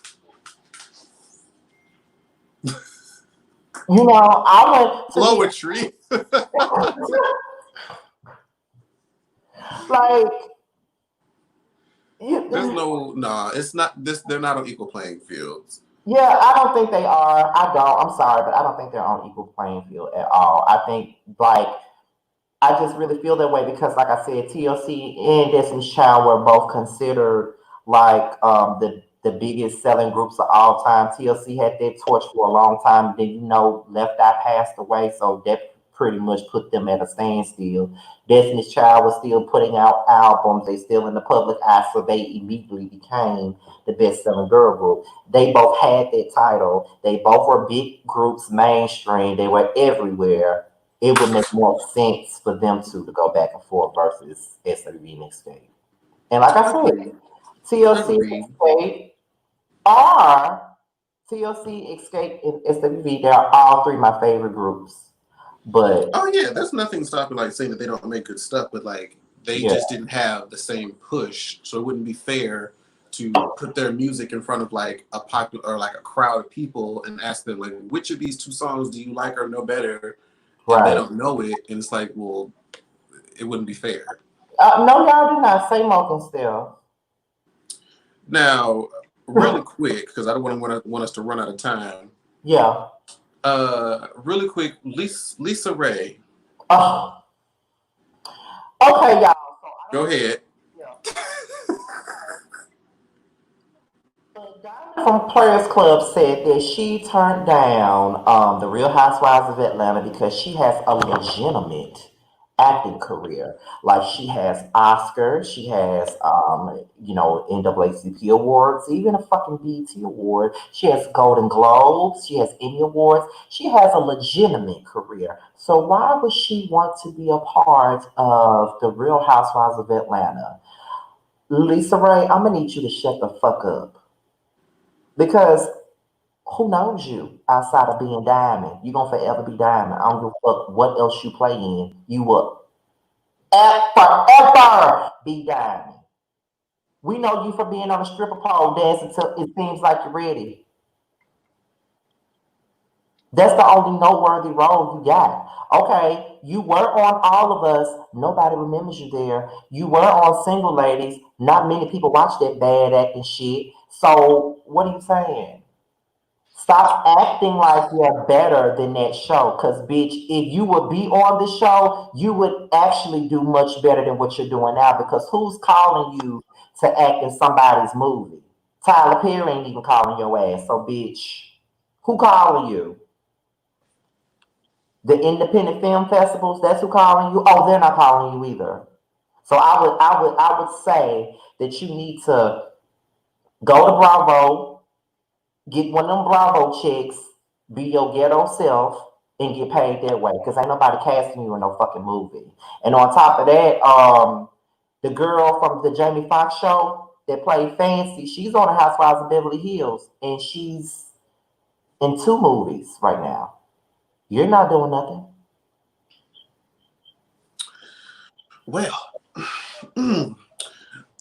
I went to me Flowetry. like There's you. no nah. It's not this. They're not on equal playing fields. Yeah, I don't think they are. I don't. I'm sorry, but I don't think they're on equal playing field at all. I think like I just really feel that way because, like I said, TLC and Destiny's Child were both considered like the biggest selling groups of all time. TLC had that torch for a long time. Then Left Eye passed away, so that pretty much put them at a standstill. Destiny's Child was still putting out albums. They still in the public eye, so they immediately became the best selling girl group. They both had that title. They both were big groups, mainstream. They were everywhere. It would make more sense for them to go back and forth versus SWV and Escape. And like I said, Agreed. TLC Agreed. Escape are TLC Escape and SWV. They're all three my favorite groups. But Oh yeah, there's nothing stopping like saying that they don't make good stuff, but like they yeah, just didn't have the same push, so it wouldn't be fair to put their music in front of like a popular or like a crowd of people and ask them like which of these two songs do you like or know better, and they right. don't know it, and it's like, well, it wouldn't be fair. No, y'all did not say Moke and Still. Now, really quick, because I don't want us to run out of time. Yeah. Really quick, Lisa Ray. Oh, okay, y'all. So I Go don't. ahead. Yeah. From Players Club said that she turned down the Real Housewives of Atlanta because she has a legitimate acting career. Like she has Oscars, she has NAACP awards, even a fucking BET award. She has Golden Globes, she has Emmy awards. She has a legitimate career. So why would she want to be a part of the Real Housewives of Atlanta? Lisa Ray, I'm gonna need you to shut the fuck up. Because who knows you outside of being Diamond? You're gonna forever be Diamond. I don't give a fuck what else you play in. You will forever be Diamond. We know you for being on a stripper pole dancing till it seems like you're ready. That's the only noteworthy role you got. Okay, you were on All of Us. Nobody remembers you there. You were on Single Ladies. Not many people watch that bad acting shit. So what are you saying? Stop acting like you're better than that show. Cause bitch, if you would be on the show, you would actually do much better than what you're doing now. Because who's calling you to act in somebody's movie? Tyler Perry ain't even calling your ass. So bitch, who calling you? The independent film festivals, that's who calling you? Oh, they're not calling you either. So I would say that you need to go to Bravo, get one of them Bravo chicks, be your ghetto self, and get paid that way. Because ain't nobody casting you in no fucking movie. And on top of that, the girl from the Jamie Foxx show that played Fancy, she's on the Housewives of Beverly Hills, and she's in two movies right now. You're not doing nothing. Well,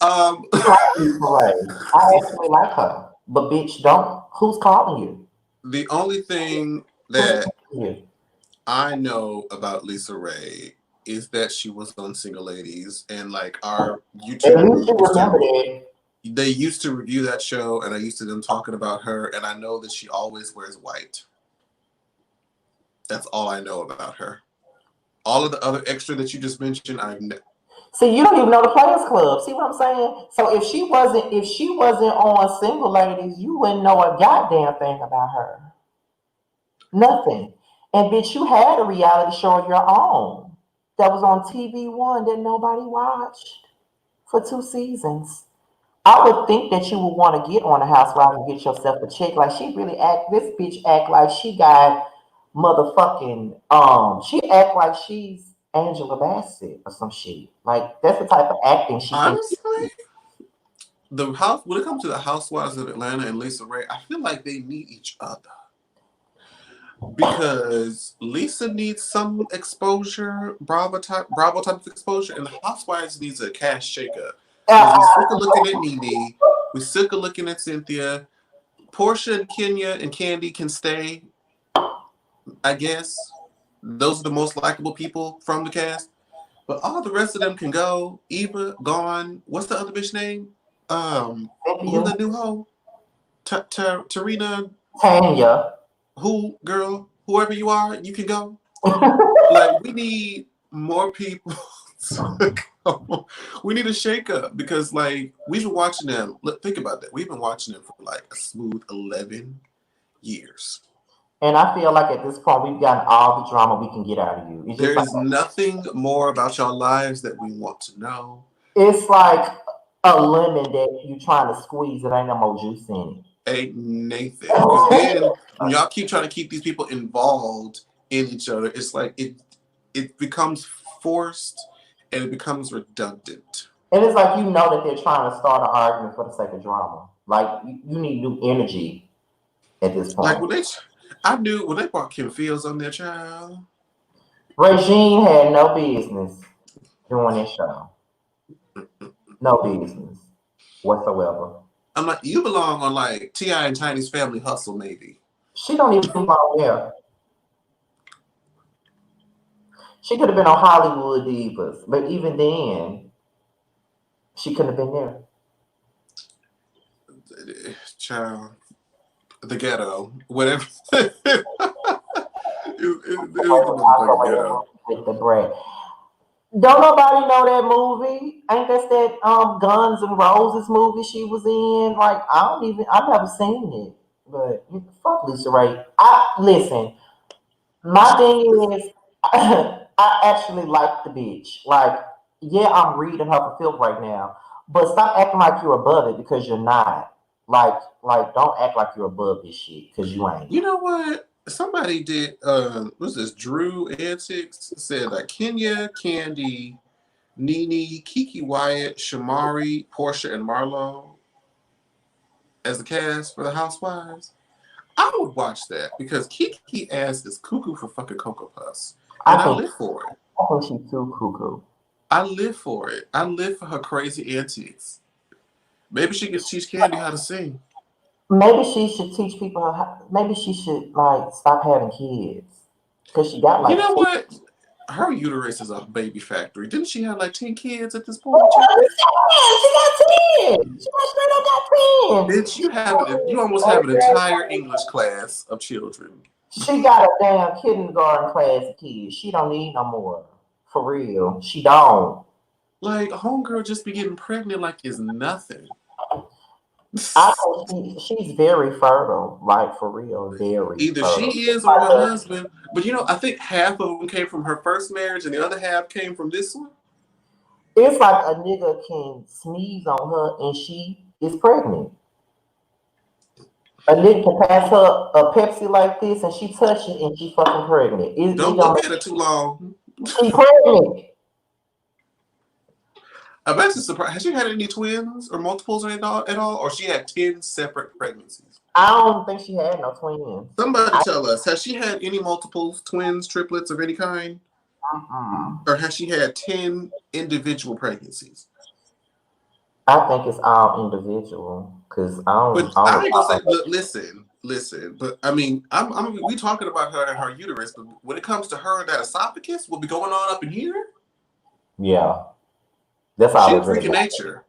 um, I actually like her, but bitch, don't. Who's calling you? the only thing Who's that calling you? I know about Lisa Ray is that she was on Single Ladies, and like our At YouTube least group you remember that. they used to review that show, and I used to them talking about her, and I know that she always wears white. That's all I know about her. All of the other extra that you just mentioned, See, you don't even know the Players Club. See what I'm saying? So if she wasn't on Single Ladies, you wouldn't know a goddamn thing about her. Nothing. And bitch, you had a reality show of your own that was on TV1 that nobody watched for 2 seasons. I would think that you would want to get on a housewife and get yourself a check. Like she really act this bitch act like she got motherfucking she act like she's Angela Bassett or some shit. Like that's the type of acting she can. Honestly, the house when it comes to the Housewives of Atlanta and Lisa Ray, I feel like they need each other because Lisa needs some exposure, Bravo type of exposure, and the Housewives needs a cash shakeup because we sick of looking at Nene, we sick of looking at Cynthia. Portia and Kenya and Candy can stay, I guess. Those are the most likable people from the cast. But all the rest of them can go. Eva gone. What's the other bitch name? Who's the new hoe? Trina. Tanya. Who girl? Whoever you are, you can go. Like we need more people to go. We need a shake up because like we've been watching them. Look, think about that. We've been watching them for like a smooth 11 years. And I feel like at this point we've gotten all the drama we can get out of you. It's There just like is nothing more about your lives that we want to know. it's like a lemon that you trying to squeeze. It ain't no more juice in Ain't Nathan. Because then when y'all keep trying to keep these people involved in each other, it's like it becomes forced and it becomes redundant. And it's like you know that they're trying to start an argument for the sake of drama. Like you need new energy at this Like point. I knew when they brought Kim Fields on their child. Regine had no business doing this show. No business whatsoever. I'm like, you belong on like T.I. and Tiny's Family Hustle, maybe. She don't even belong there. She could have been on Hollywood Divas, but even then, she couldn't have been there. Child, the ghetto, whatever. it was the motherfucking ghetto. With the bread. Don't nobody know that movie? Ain't that Guns N' Roses movie she was in? Like I've never seen it. But fuck Lisa Ray. I listen. My thing is, I actually like the bitch. Like, yeah, I'm reading her for filth right now, but stop acting like you're above it because you're not. Don't act like you're above this shit because you ain't. You know what? Somebody did. What's this? Drew Antics said like Kenya, Candy, Nene, Kiki Wyatt, Shamari, Portia, and Marlo as the cast for the Housewives. I would watch that because Kiki ass is cuckoo for fucking Cocoa Puffs, and I live for it. I think she's too cuckoo. I live for it. I live for her crazy antics. Maybe she could teach Candy how to sing. Maybe she should teach people. Maybe she should like stop having kids because she got like. You know what? Her uterus is a baby factory. Didn't she have like 10 kids at this point? She got 10. She straight up got 10. Bitch, you almost have an entire English class of children. She got a damn kindergarten class of kids. She don't need no more. For real. She don't. Like, homegirl just be getting pregnant like it's nothing. I think she's very fertile. Like, for real. Very Either fertile. she is or her husband. But you know, I think half of them came from her first marriage and the other half came from this one. It's like a nigga can sneeze on her and she is pregnant. A nigga can pass her a Pepsi like this and she touch it and she fucking pregnant. Don't look at her too long. She pregnant. I'm actually surprised. Has she had any twins or multiples or at all? Or she had 10 separate pregnancies? I don't think she had no twins. Somebody tell us, has she had any multiples, twins, triplets of any kind? Or has she had 10 individual pregnancies? I think it's all individual. Cause I ain't gonna say, look, listen. But I mean, we talking about her and her uterus, but when it comes to her and that esophagus, what be going on up in here? Yeah. That's all. She's freaking nature.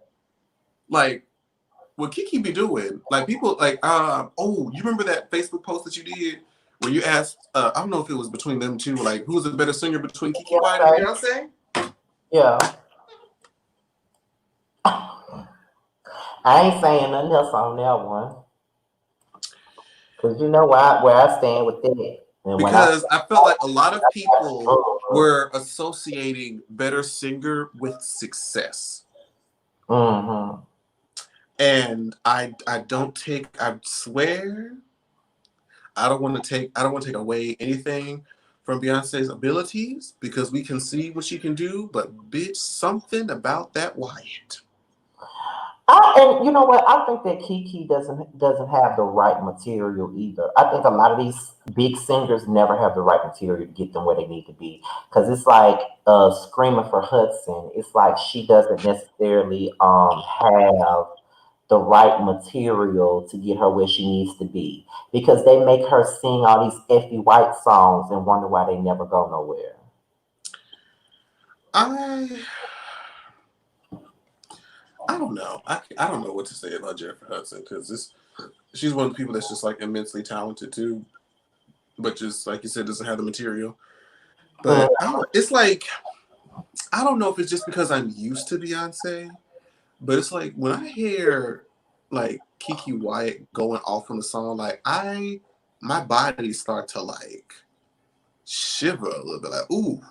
Like, what Kiki be doing? Like, people like, you remember that Facebook post that you did where you asked, I don't know if it was between them two, like, who's a better singer between Kiki Wyatt and Beyonce? Yeah. I ain't saying nothing else on that one. Because you know where I stand with that. And because I felt like a lot of people were associating better singer with success. Mm-hmm. And I swear, I don't want to take away anything from Beyonce's abilities because we can see what she can do, but bitch, something about that Wyatt. And you know what? I think that Kiki doesn't have the right material either. I think a lot of these big singers never have the right material to get them where they need to be. Because it's like screaming for Hudson. It's like she doesn't necessarily have the right material to get her where she needs to be. Because they make her sing all these Effie White songs and wonder why they never go nowhere. I I don't know. I don't know what to say about Jennifer Hudson because she's one of the people that's just like immensely talented too, but just like you said, doesn't have the material. Mm, But it's like I don't know if it's just because I'm used to Beyonce, but it's like when I hear like Kiki Wyatt going off on the song, like my body start to like shiver a little bit, like ooh,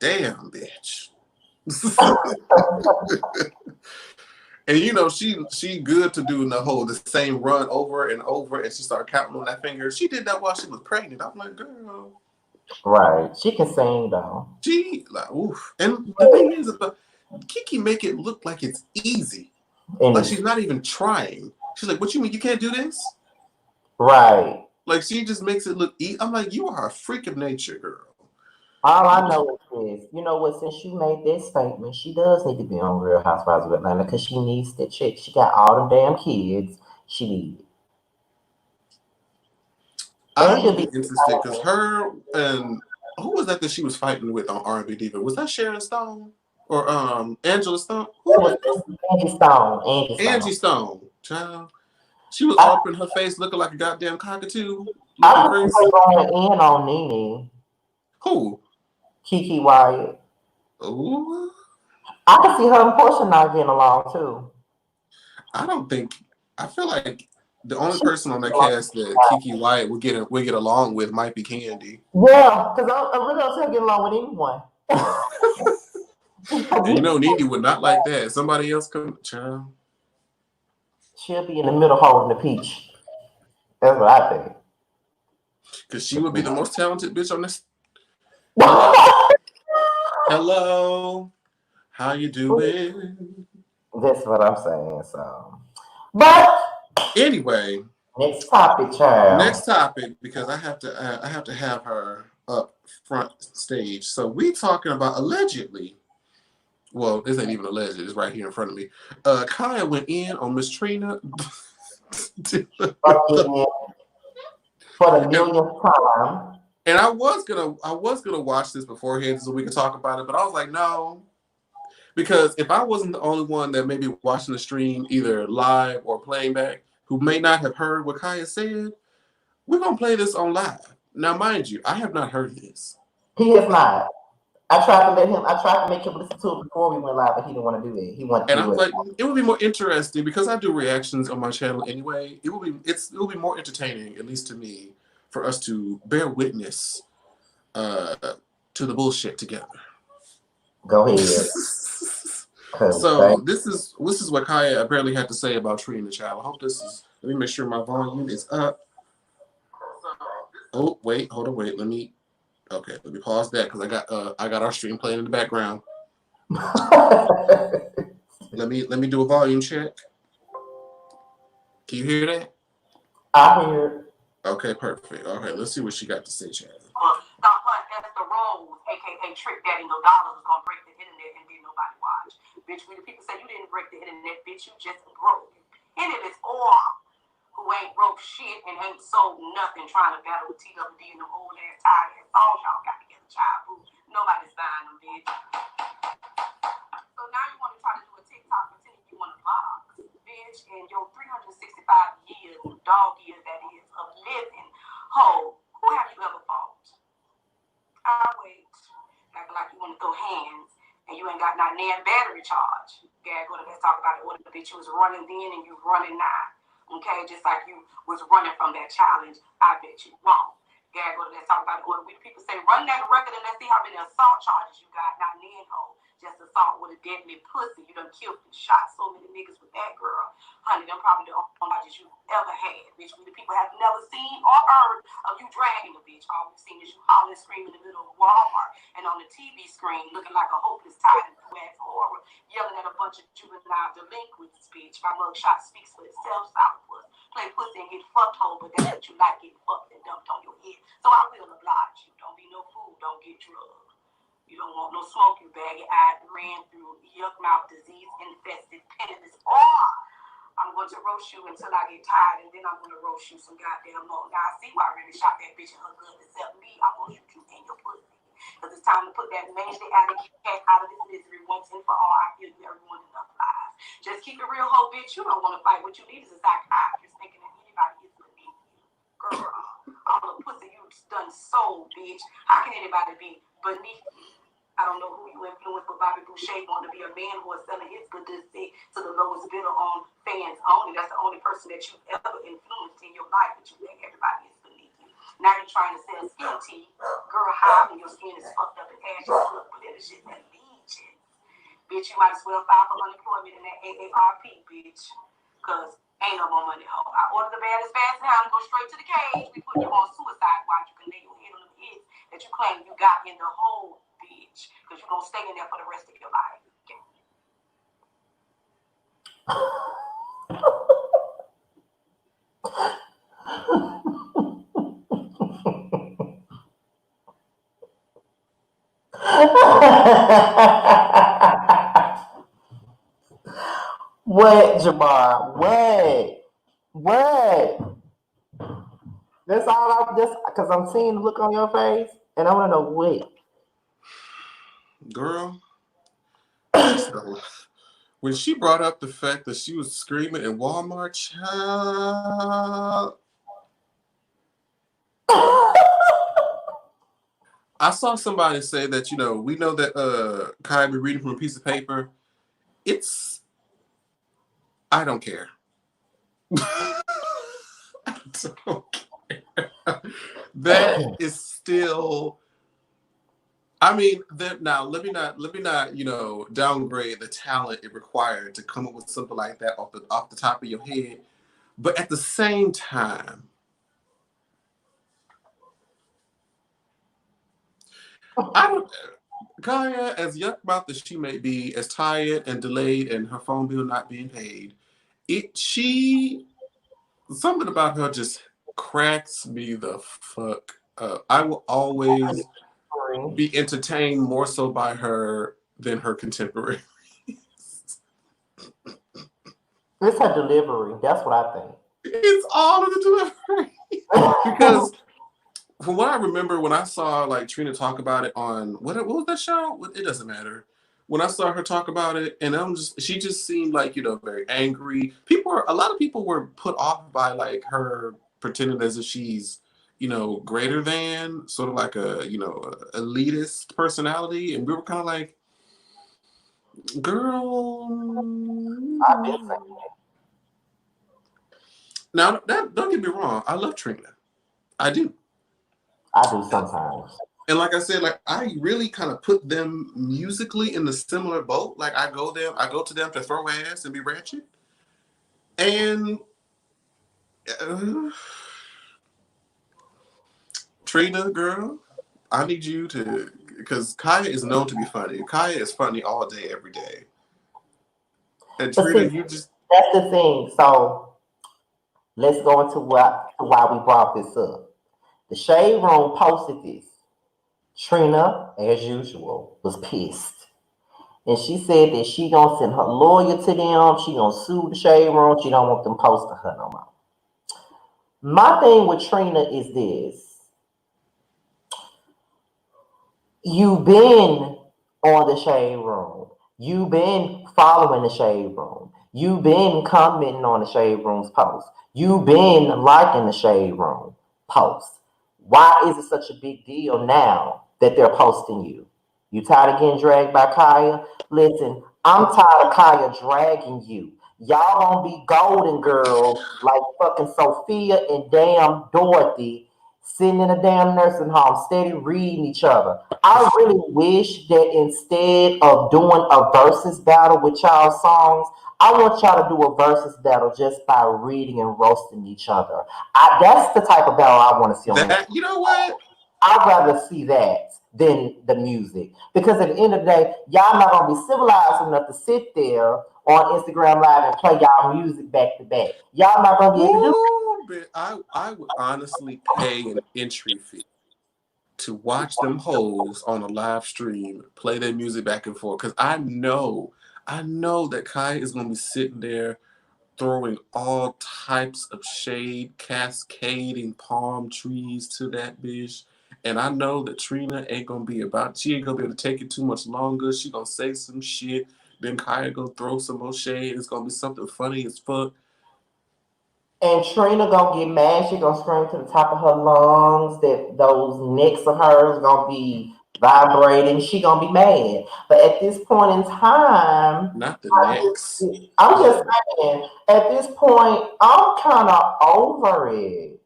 damn, bitch. And you know she good to do the same run over and over, and she started counting on that finger. She did that while she was pregnant. I'm like, girl, right. She can sing though. she like oof. And the thing is, Kiki make it look like it's easy, And like it's she's not even trying. She's like, what you mean you can't do this? right. Like she just makes it look easy. I'm like, you are a freak of nature, girl. All I know is, you know what, since you made this statement, she does need to be on Real Housewives of Atlanta because she needs that chick. She got all them damn kids. She needs. And I she'll would be be interested because her and who was that she was fighting with on R&B Diva? Was that Sharon Stone or Angela Stone? Who that was was that? Angie Stone. Angie Stone. Angie Stone, child. She was I, all up in her face looking like a goddamn cockatoo, looking I can see her crazy. going in on Nene, Who? Kiki Wyatt. Ooh, I can see her and Portia not getting along too. I don't think. I feel like the only She, person on that cast that Kiki Wyatt would get along with might be Candy. yeah, because I really don't see her getting along with anyone. And you know, Nene would not like that. Somebody else come, child. She'll be in the middle holding the peach. That's what I think. Because she would be the most talented bitch on this. Hello? Hello? How you doing? That's what I'm saying. So, but Anyway, next topic, child. next topic because I have to have her up front stage. So we talking about allegedly. Well, this ain't even alleged. It's right here in front of me. Khia went in on Miss Trina. Again, for the and, millionth time. and I was gonna watch this beforehand so we could talk about it, but I was like, no, because if I wasn't the only one that may be watching the stream either live or playing back who may not have heard what Khia said, we're gonna play this on live. Now, mind you, I have not heard this. He is not. I tried to make him listen to it before we went live, but he didn't want to do it. He wanted to And I do was it. like, it would be more interesting because I do reactions on my channel anyway. It will be more entertaining, at least to me, for us to bear witness uh, to the bullshit together. Go ahead. Cause So this is what Khia apparently had to say about Trina Child. I hope this is. Let me make sure my volume is up. Oh wait, hold on, wait. Let me pause that because I got our stream playing in the background. Let me do a volume check. Can you hear that? I hear. Okay, perfect. Okay, let's see what she got to say, Chad. Stop Hunt Esther Rose, aka Trick Daddy No Dollars, was gonna break the internet and didn't nobody watch. Bitch, when the people say you didn't break the internet, bitch, you just broke. Penniless or who ain't broke shit and ain't sold nothing trying to battle with TWD and them old ass tired ass songs y'all got together, child boo. Nobody's buying them, bitch. So now you want to try to do a TikTok and think you want to box, bitch, in your 365 years, dog years that is, of living. Ho, who have you ever fought? I wait. Acting like you want to throw hands and you ain't got not damn battery charge. Gag, let's talk about the order that you was running then and you running now. Okay, just like you was running from that challenge, I bet you won't. Gag, let's talk about the order. People say run that record and let's see how many assault charges you got. Not then, ho. just assault with a deadly pussy. You done killed and shot so many niggas with that, girl. Honey, them probably the only charges you ever had, bitch. We the people have never seen or heard of you dragging a bitch. All we've seen is you hollering, screaming in the middle of Walmart and on the TV screen looking like a hopeless tired and ass horror, yelling at a bunch of juvenile delinquents, bitch. My mugshot speaks for itself, sourpuss. Play pussy and get fucked home, but that's what you like, getting fucked and dumped on your head. So I will oblige you. Don't be no fool. Don't get drugged. You don't want no smoke, you baggy-eyed, ran through yuck mouth, disease-infested, penniless. I'm going to roast you until I get tired, and then I'm going to roast you some goddamn more. Now, I see why I really shot that bitch in her gut except me. I'm going to shoot you in your pussy. Because it's time to put that mangy addict cat out of this misery once and for all. I feel you, everyone enough lies. Just keep it real, hoe, bitch. You don't want to fight. What you need is a psychiatrist thinking that anybody is beneath you. Girl, all the pussy you done sold, bitch. How can anybody be beneath you? I don't know who you influenced, but Bobby Boucher wanted to be a man who was selling his good to the lowest bidder on fans only. That's the only person that you've ever influenced in your life, but you think everybody is beneath you. Now you're trying to sell skin tea. Girl, how when your skin is fucked up and ashy, look, but that shit that legion. Bitch, you might as well file for unemployment in that AARP, bitch. Because ain't no more money, hoe. I order the bad as fast now and go straight to the cage. We put you on suicide watch. You can lay your head on the hits that you claim you got in the hole, bitch, because you're going to stay in there for the rest of your life. Okay. What, Jamar? What? That's all I'm just because I'm seeing the look on your face, and I want to know what. Girl, when she brought up the fact that she was screaming in Walmart, child, I saw somebody say that, we know that Khia be reading from a piece of paper. I don't care. I don't care. That is still. I mean, now let me not downgrade the talent it required to come up with something like that off the top of your head. But at the same time, Khia, as yuck mouth as she may be, as tired and delayed and her phone bill not being paid, something about her just cracks me the fuck up. I will always be entertained more so by her than her contemporary. It's her delivery. That's what I think. It's all of the delivery. Because from what I remember, when I saw like Trina talk about it on what was that show? It doesn't matter. When I saw her talk about it, and she just seemed like very angry. A lot of people were put off by like her pretending as if she's greater than, sort of like a elitist personality, and we were kind of like, girl. I've been saying that. Now, don't get me wrong. I love Trina. I do. I do sometimes. And like I said, like I really kind of put them musically in the similar boat. Like I go to them to throw ass and be ratchet. And Trina, girl, I need you to, because Khia is known to be funny. Khia is funny all day, every day. And Trina, that's the thing. So let's go into why we brought this up. The Shade Room posted this. Trina, as usual, was pissed. And she said that she gonna send her lawyer to them. She gonna sue the Shade Room. She don't want them posting her no more. My thing with Trina is this. You've been on the Shade Room. You've been following the Shade Room. You've been commenting on the Shade Room's post. You've been liking the Shade Room post. Why is it such a big deal now that they're posting you? You tired of getting dragged by Khia? Listen, I'm tired of Khia dragging you. Y'all gonna be golden girls like fucking Sophia and damn Dorothy sitting in a damn nursing home, steady reading each other. I really wish that instead of doing a versus battle with y'all songs, I want y'all to do a versus battle just by reading and roasting each other. That's the type of battle I want to see on that. You know what? I'd rather see that than the music. Because at the end of the day, y'all not gonna be civilized enough to sit there on Instagram Live and play y'all music back to back. Y'all not gonna be able to do I would honestly pay an entry fee to watch them hoes on a live stream play their music back and forth. Because I know that Khia is gonna be sitting there throwing all types of shade, cascading palm trees to that bitch. And I know that Trina she ain't gonna be able to take it too much longer. She gonna say some shit, then Khia gonna throw some more shade. It's gonna be something funny as fuck. And Trina gonna get mad. She gonna scream to the top of her lungs that those necks of hers gonna be vibrating. She gonna be mad. But at this point in time, Not the necks. I'm just saying. At this point, I'm kind of over it.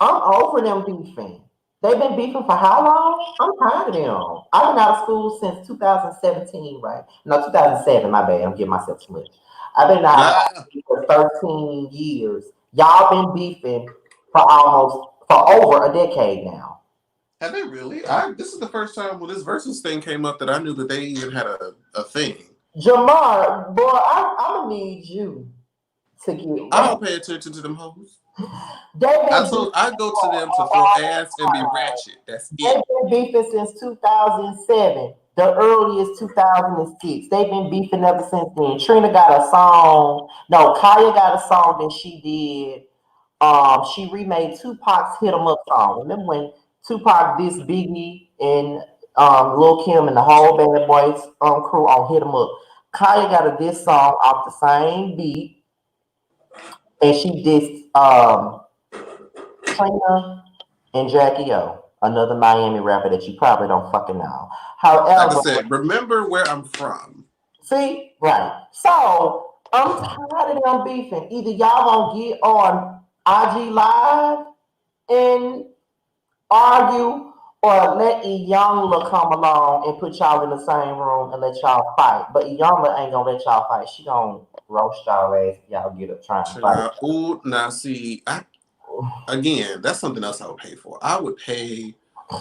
I'm over them beefing. They've been beefing for how long? I'm tired of them. I've been out of school since 2017, right? No, 2007. My bad. I'm getting myself switched. I've been out for 13 years. Y'all been beefing for over a decade now. Have they really? This is the first time when this versus thing came up that I knew that they even had a thing. Jamar, boy, I'm gonna need you to get. I don't pay attention to them hoes. I go to them to throw ass and be ratchet. That's it. They've been beefing since 2007. The earliest 2006. They've been beefing ever since then. Trina got a song. No, Khia got a song that she did. She remade Tupac's "Hit 'Em Up" song. Remember when Tupac dissed Biggie and Lil Kim and the whole Bad Boys crew on "Hit 'Em Up"? Khia got a diss song off the same beat, and she dissed Trina and Jackie O, another Miami rapper that you probably don't fucking know. However, like I said, remember where I'm from. See, right. So I'm tired of them beefing. Either y'all gonna get on IG Live and argue, or let Iyanla come along and put y'all in the same room and let y'all fight. But Iyanla ain't gonna let y'all fight. She gonna roast y'all ass if y'all get up trying to fight. Ooh, now see, again, that's something else I would pay for. I would pay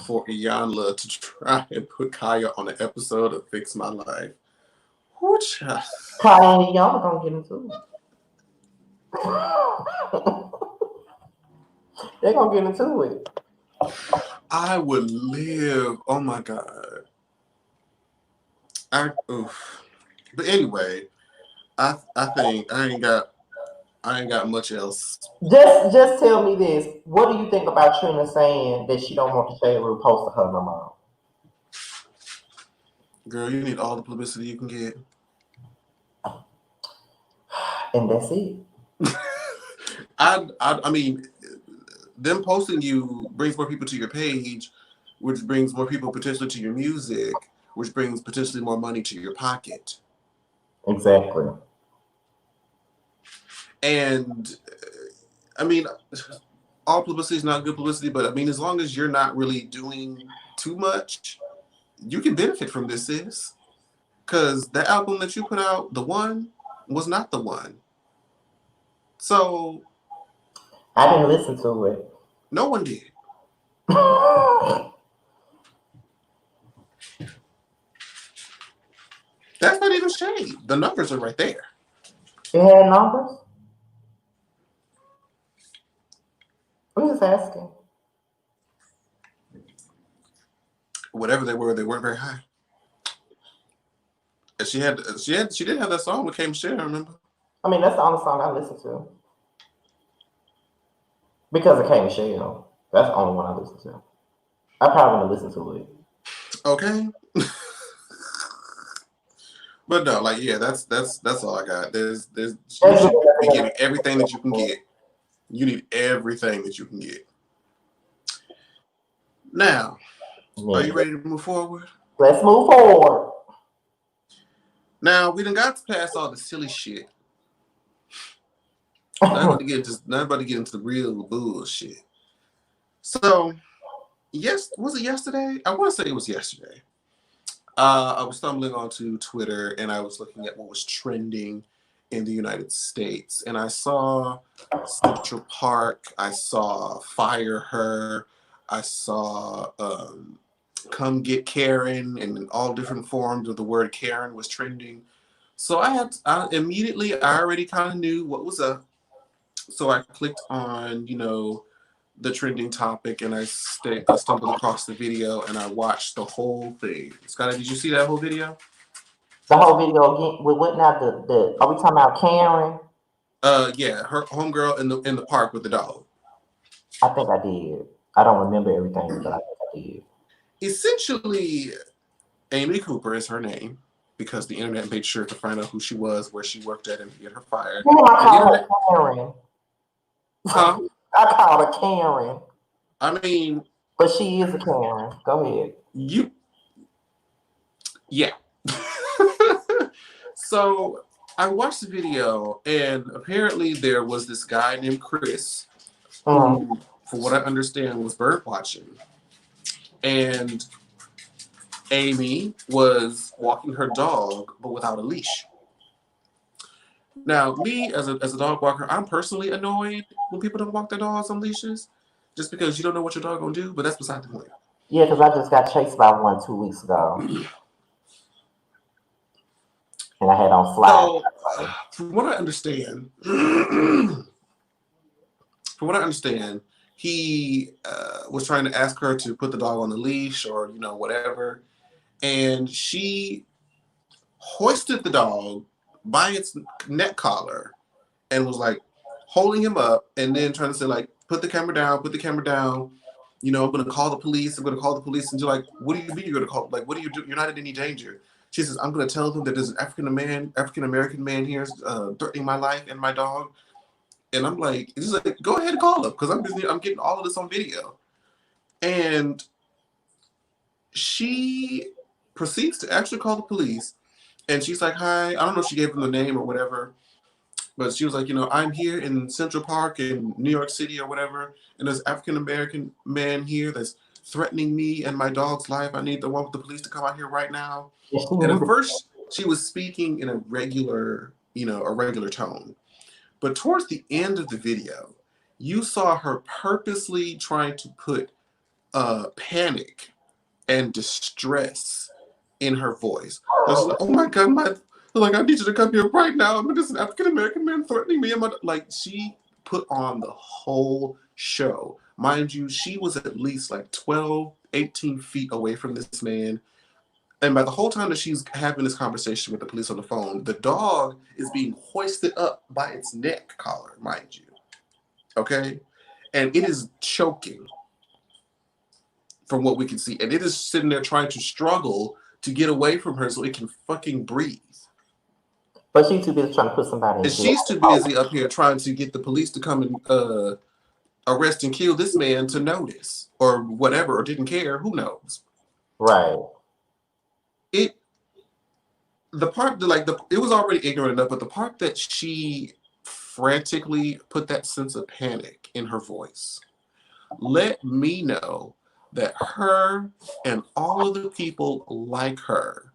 for Iyanla to try and put Khia on an episode of Fix My Life. Khia and Iyanla gonna get into it. They're gonna get into it. I would live. Oh my god. But anyway, I think I ain't got much else. Just tell me this. What do you think about Trina saying that she don't want the Shade Room post to her no more? Girl, you need all the publicity you can get. And that's it. I mean, them posting you brings more people to your page, which brings more people potentially to your music, which brings potentially more money to your pocket. Exactly. And I mean, all publicity is not good publicity, but I mean, as long as you're not really doing too much, you can benefit from this, sis. Because the album that you put out, The One, was not the one. So I didn't listen to it. No one did. That's not even shade. The numbers are right there. It had numbers? I'm just asking. Whatever they weren't very high. And she did have that song with Came Share, remember? I mean, that's the only song I listen to. Because it came Shell. That's the only one I listen to. I probably want to listen to it. Okay. But no, like yeah, that's all I got. You should be getting everything that you can get. You need everything that you can get. Now, are you ready to move forward? Let's move forward. Now, we done got past all the silly shit. Not about to get into the real bullshit. So, yes, was it yesterday? I want to say it was yesterday. I was stumbling onto Twitter and I was looking at what was trending in the United States. And I saw Central Park. I saw Fire Her. I saw Come Get Karen, and all different forms of the word Karen was trending. So I immediately, I already kind of knew what was up. So I clicked on, the trending topic, and I stumbled across the video, and I watched the whole thing. Scotty, did you see that whole video? The whole video again with what now? The are we talking about Karen? Yeah, her homegirl in the park with the dog. I think I did. I don't remember everything, but I think I did. Essentially, Amy Cooper is her name because the internet made sure to find out who she was, where she worked at, and get her fired. Damn, I The call her internet, Karen. huh? I call her Karen, I mean, but she is a Karen. Go ahead. Yeah. So I watched the video, and apparently there was this guy named Chris who, for what I understand, was bird watching. And Amy was walking her dog, but without a leash. Now, me as a dog walker, I'm personally annoyed when people don't walk their dogs on leashes, just because you don't know what your dog gonna do. But that's beside the point. Yeah, because I just got chased by one 2 weeks ago, and I had on slides. So, from what I understand, he was trying to ask her to put the dog on the leash or whatever, and she hoisted the dog by its neck collar and was like holding him up, and then trying to say like, put the camera down, I'm gonna call the police, and you're like, what do you mean you're gonna call? Like, what do you do? You're not in any danger. She says, I'm gonna tell them that there's an African American man here threatening my life and my dog. And I'm like, it's just like, go ahead and call him, because I'm getting all of this on video. And she proceeds to actually call the police, and she's like, hi, I don't know if she gave him the name or whatever, but she was like, I'm here in Central Park in New York City or whatever, and there's African American man here that's threatening me and my dog's life. I need the one with the police to come out here right now. And at first, she was speaking in a regular tone. But towards the end of the video, you saw her purposely trying to put panic and distress in her voice. Like, oh my God, I need you to come here right now. There's an African American man threatening me. She put on the whole show. Mind you, she was at least like 12, 18 feet away from this man. And by the whole time that she's having this conversation with the police on the phone, the dog is being hoisted up by its neck collar, mind you. Okay? And it is choking from what we can see. And it is sitting there trying to struggle to get away from her so it can fucking breathe. But she's too busy trying to put somebody in And jail. she's too busy up here trying to get the police to come and arrest and kill this man to notice or whatever, or didn't care. Who knows? Right. It was already ignorant enough, but the part that she frantically put that sense of panic in her voice let me know that her and all of the people like her,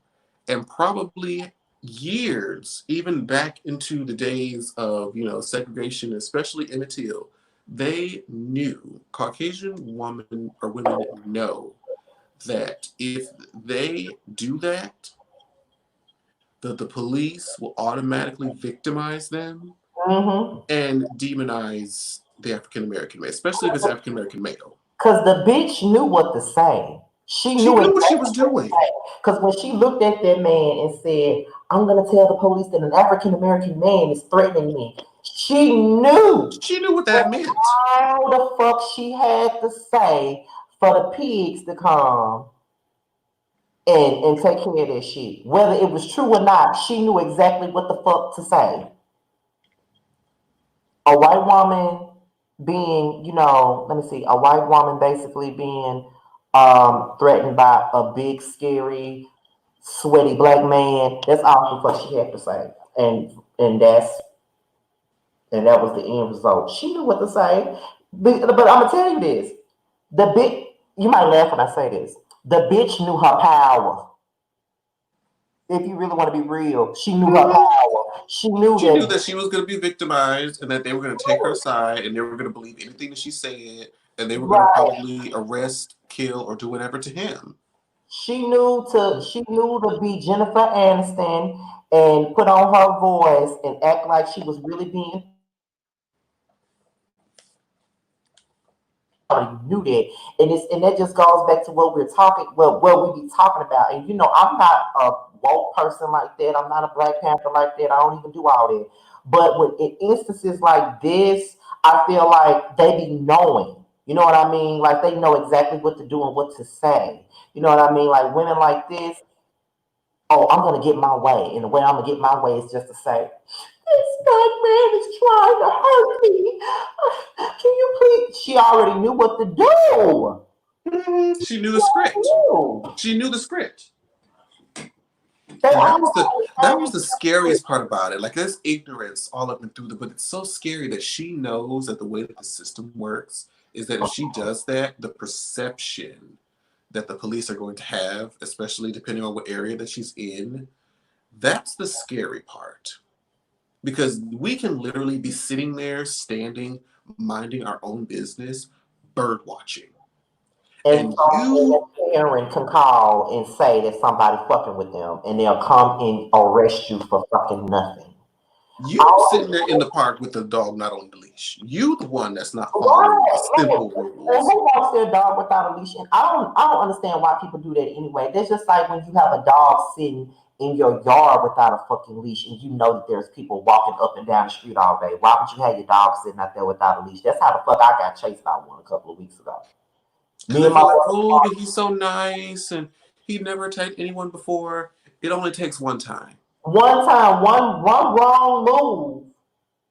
and probably years, even back into the days of segregation, especially Emmett Till, they knew, Caucasian women or women know that if they do that, that the police will automatically victimize them and demonize the African American man, especially if it's African American male. Because the bitch knew what to say. She knew what she was doing. Because when she looked at that man and said, I'm going to tell the police that an African American man is threatening me, she knew. She knew what that meant. All the fuck she had to say for the pigs to come and take care of that shit. Whether it was true or not, she knew exactly what the fuck to say. A white woman being, a white woman basically being threatened by a big, scary, sweaty black man. That's all the fuck she had to say. And that was the end result. She knew what to say. But I'm gonna tell you this. The bitch, you might laugh when I say this. The bitch knew her power. If you really want to be real, she knew her power. She knew She knew that. that she was going to be victimized and that they were going to take her side and they were going to believe anything that she said and they were going to Right. probably arrest, kill, or do whatever to him. She knew to be Jennifer Aniston and put on her voice and act like she was really being. Already knew that, and that just goes back to what we're talking, what we be talking about. And I'm not a woke person like that. I'm not a Black Panther like that. I don't even do all that. But when in instances like this, I feel like they be knowing. You know what I mean? Like they know exactly what to do and what to say. You know what I mean? Like women like this. Oh, I'm gonna get my way, and the way I'm gonna get my way is just to say, "This black man is trying to hurt me. Can you please?" She already knew what to do. She knew the script. Ooh. She knew the script. They And that was always the scariest part about it. Like there's ignorance all up and through the, but it's so scary that she knows that the way that the system works is that if she does that, the perception that the police are going to have, especially depending on what area that she's in, that's the scary part. Because we can literally be sitting there, standing, minding our own business, bird watching. and And so you a parent can call and say that somebody fucking with them, and they'll come and arrest you for fucking nothing. You All sitting there in the park with the dog not on the leash. You the one that's not following the right, man. simple And rules. who wants their dog without a leash? And I don't understand why people do that anyway. That's just like when you have a dog sitting in your yard without a fucking leash, and you know that there's people walking up and down the street all day. Why would you have your dog sitting out there without a leash? That's how the fuck I got chased by one a couple of weeks ago. Because Me they and my feel like, oh, but he's so nice and he never attacked anyone before. It only takes one time. one time, one wrong move,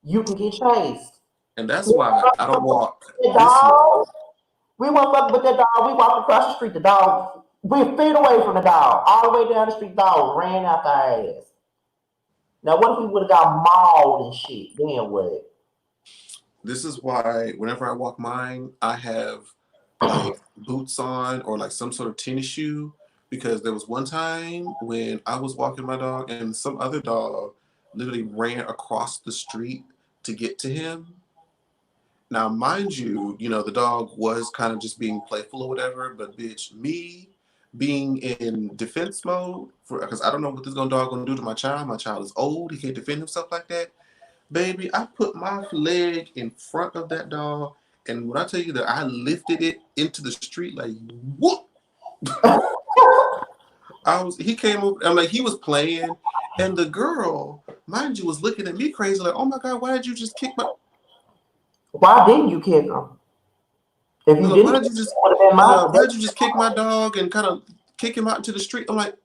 you can get chased. And that's We why I don't walk the this dog. slow. We went fucking with that dog. We walked across the street. The dog, we feet away from the dog, all the way down the street. Dog ran after our ass. Now, what if we would have got mauled and shit? Then what? This is why whenever I walk mine, I have like boots on or like some sort of tennis shoe. Because there was one time when I was walking my dog and some other dog literally ran across the street to get to him. Now, mind you, the dog was kind of just being playful or whatever, but bitch, me being in defense mode because I don't know what this dog gonna do to my child. My child is old; he can't defend himself like that. Baby, I put my leg in front of that dog, and when I tell you that I lifted it into the street, like whoop, he came over. I'm like, he was playing, and the girl, mind you, was looking at me crazy, like, oh my god, why did you just kick my? Why didn't you kick him? If you Look, didn't, it would have been my. why did you just kick my dog and kind of kick him out into the street? I'm like,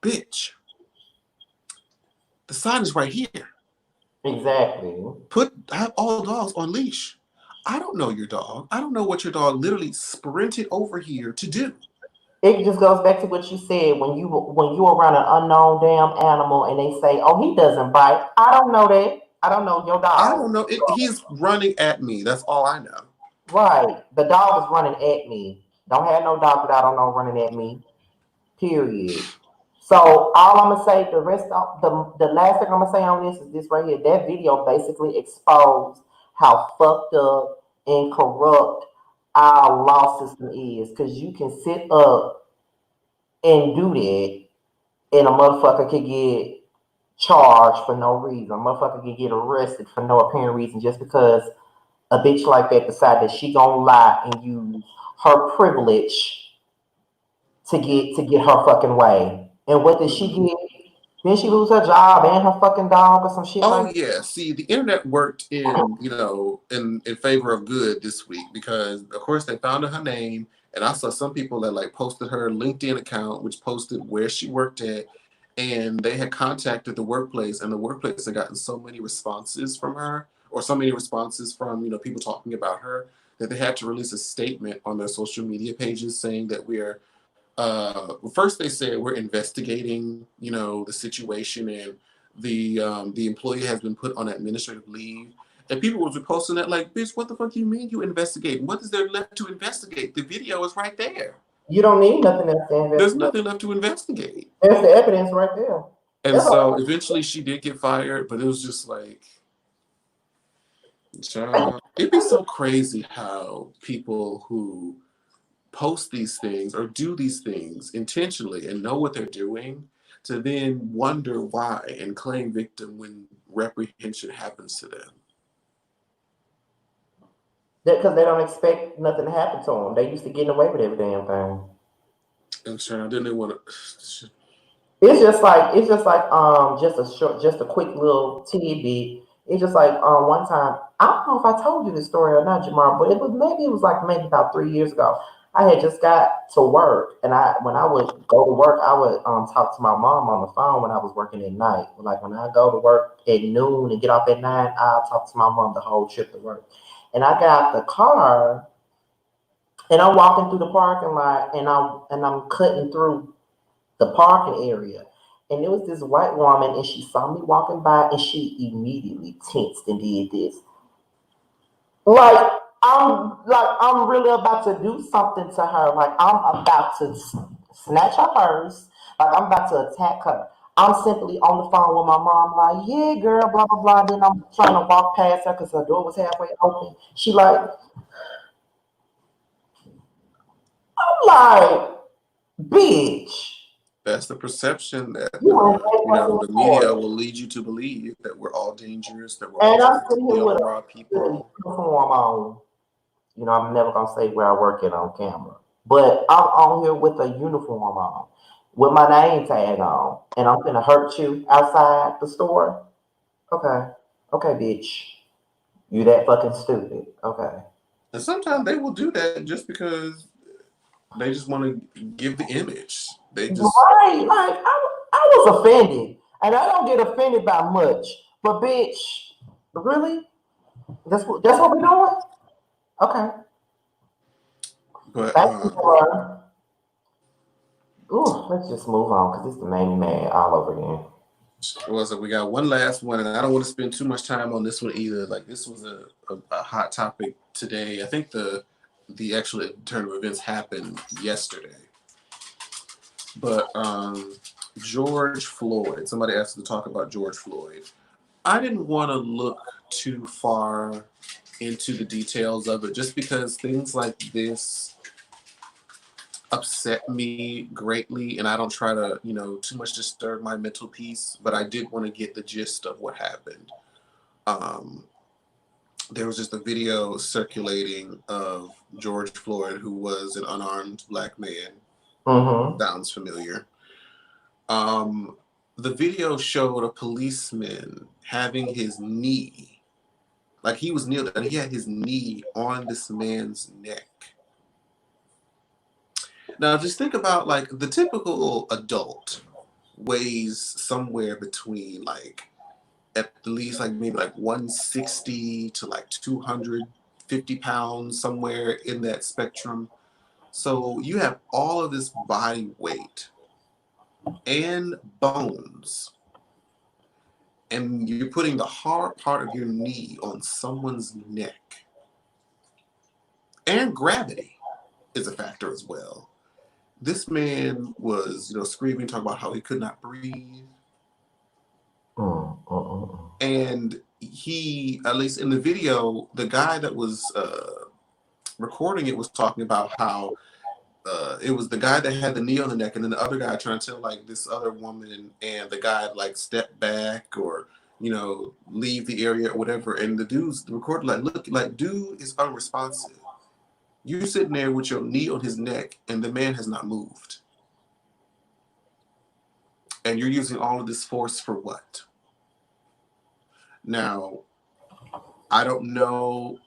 bitch, the sign is right here. Exactly. Have all dogs on leash. I don't know your dog. I don't know what your dog literally sprinted over here to do. It just goes back to what you said when you around an unknown damn animal and they say, "Oh, he doesn't bite." I don't know that. I don't know your I dog. don't know. He's running at me. That's all I know. Right. The dog is running at me. Don't have no dog that I don't know running at me. Period. So all I'm gonna say, the last thing I'm gonna say on this is this right here. That video basically exposed how fucked up and corrupt our law system is. Cause you can sit up and do that, and a motherfucker could get charged for no reason. A motherfucker could get arrested for no apparent reason just because a bitch like that decide that she gonna lie and use her privilege to get her fucking way. And what did she get? Then she lose her job and her fucking dog or some shit Oh like that. yeah. See, the internet worked in favor of good this week because of course they found her name, and I saw some people that like posted her LinkedIn account, which posted where she worked at, and they had contacted the workplace, and the workplace had gotten so many responses from her, or so many responses from people talking about her that they had to release a statement on their social media pages saying that we're first they said we're investigating the situation and the employee has been put on administrative leave, And people was posting that like, bitch, what the fuck do you mean you investigate? What is there left to investigate? The video is right there. You don't need nothing else to investigate. There's nothing left to investigate. There's the evidence right there. And so eventually she did get fired, but it was just like, child, it'd be so crazy how people who post these things or do these things intentionally and know what they're doing to then wonder why and claim victim when reprehension happens to them. Because they don't expect nothing to happen to them. They used to getting away with every damn thing. I'm sure I didn't want to. It's just like just a quick little tidbit. It's just like one time, I don't know if I told you this story or not, Jamar, but it was maybe about 3 years ago. I had just got to work, and when I would go to work, I would talk to my mom on the phone when I was working at night. Like when I go to work at noon and get off at 9, I'll talk to my mom the whole trip to work. And I got out the car, and I'm walking through the parking lot, and I'm cutting through the parking area, and there was this white woman, and she saw me walking by, and she immediately tensed and did this. Like I'm really about to do something to her. Like I'm about to snatch her purse. Like I'm about to attack her. I'm simply on the phone with my mom, like, yeah, girl, blah blah blah. Then I'm trying to walk past her because her door was halfway open. She like, I'm like, bitch. That's the perception that You the media will lead you to believe, that we're all dangerous, that we're And all I'm sitting here with raw people. uniform on. You know, I'm never gonna say where I work at on camera, but I'm on here with a uniform on, with my name tag on, and I'm gonna hurt you outside the store. Okay, bitch, you that fucking stupid. Okay. And sometimes they will do that just because they just want to give the image. They just right. Like I was offended, and I don't get offended by much, but bitch, really? That's what we're doing. Okay. But Thank you for. Ooh, let's just move on because it's made me mad all over again. Well, so we got one last one, and I don't want to spend too much time on this one either. Like this was a hot topic today. I think the actual turn of events happened yesterday. But George Floyd. Somebody asked to talk about George Floyd. I didn't want to look too far into the details of it, just because things like this upset me greatly, and I don't try to, too much disturb my mental peace, but I did want to get the gist of what happened. There was just a video circulating of George Floyd, who was an unarmed black man. Sounds familiar. The video showed a policeman having his knee, like he was kneeling, and he had his knee on this man's neck. Now, just think about, like, the typical adult weighs somewhere between, like, at least, like, maybe, like, 160 to, like, 250 pounds, somewhere in that spectrum. So you have all of this body weight and bones, and you're putting the hard part of your knee on someone's neck. And gravity is a factor as well. This man was, screaming, talking about how he could not breathe. And he, at least in the video, the guy that was recording it was talking about how it was the guy that had the knee on the neck, and then the other guy trying to tell, like, this other woman, and the guy, like, step back or, leave the area or whatever. And the recorder, like, look, like, dude is unresponsive. You're sitting there with your knee on his neck, and the man has not moved. And you're using all of this force for what? Now, I don't know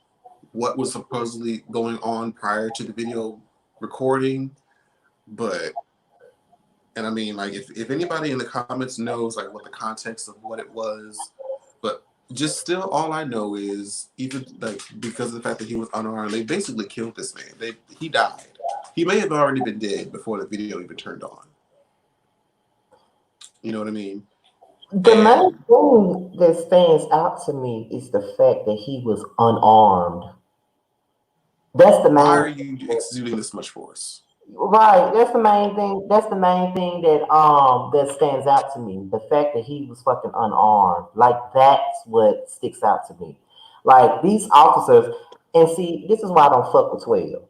what was supposedly going on prior to the video recording, and I mean, like, if anybody in the comments knows, like, what the context of what it was, but just still, all I know is, even, like, because of the fact that he was unarmed, they basically killed this man. He died. He may have already been dead before the video even turned on. You know what I mean? The main And thing that stands out to me is the fact that he was unarmed. That's the why main are you exuding this much force? right. That's the main thing. That's the main thing that stands out to me. The fact that he was fucking unarmed. Like that's what sticks out to me. Like these officers, and see, this is why I don't fuck with 12.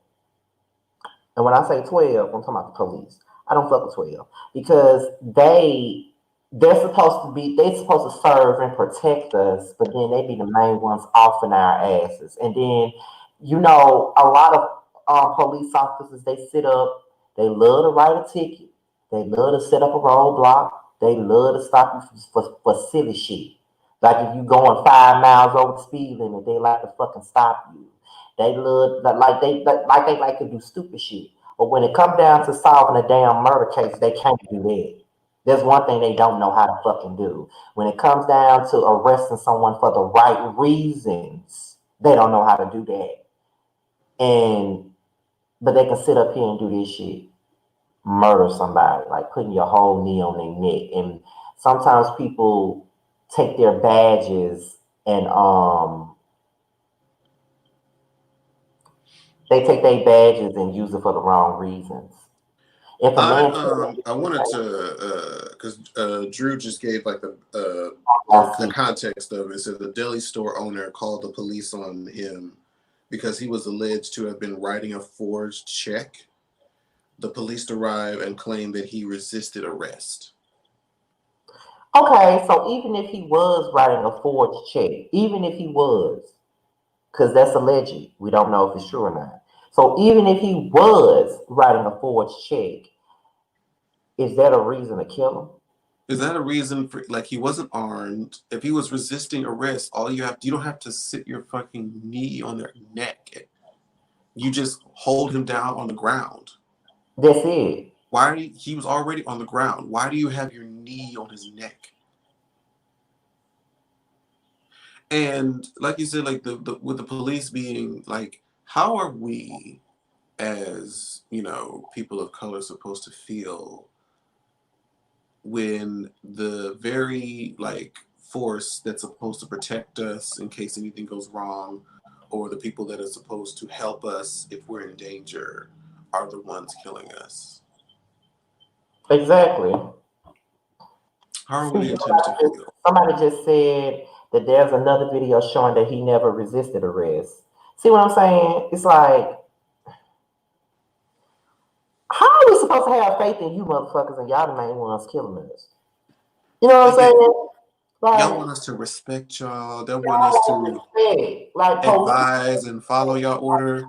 And when I say 12, I'm talking about the police. I don't fuck with 12 because they're supposed to serve and protect us, but then they be the main ones offing our asses. And then, a lot of police officers, they sit up, they love to write a ticket, they love to set up a roadblock, they love to stop you for silly shit. Like if you going 5 miles over the speed limit, they like to fucking stop you. They love like they like to do stupid shit. But when it comes down to solving a damn murder case, they can't do that. There's one thing they don't know how to fucking do. When it comes down to arresting someone for the right reasons, they don't know how to do that. And but they can sit up here and do this shit, murder somebody, like putting your whole knee on their neck. And sometimes people take their badges and they take their badges and use it for the wrong reasons. If a man, I wanted to because Drew just gave like I the see. context of it. It said the deli store owner called the police on him because he was alleged to have been writing a forged check. The police arrived and claimed that he resisted arrest. Okay, so even if he was writing a forged check, even if he was, because that's alleged, we don't know if it's true or not. So even if he was writing a forged check, is that a reason to kill him? Is that a reason for like he wasn't armed? If he was resisting arrest, you don't have to sit your fucking knee on their neck. You just hold him down on the ground. That's it. He was already on the ground. Why do you have your knee on his neck? And like you said, like the with the police being like, how are we as, people of color supposed to feel when the very like force that's supposed to protect us in case anything goes wrong, or the people that are supposed to help us if we're in danger, are the ones killing us? Exactly. How are See, we intended to feel? somebody just said that there's another video showing that he never resisted arrest. See what I'm saying? It's like, how are we supposed to have faith in you motherfuckers and y'all the main ones killing us? You know what I'm Again, saying? y'all Like, want us to respect y'all. They want us y'all to like respect. Like police, advise and follow y'all order.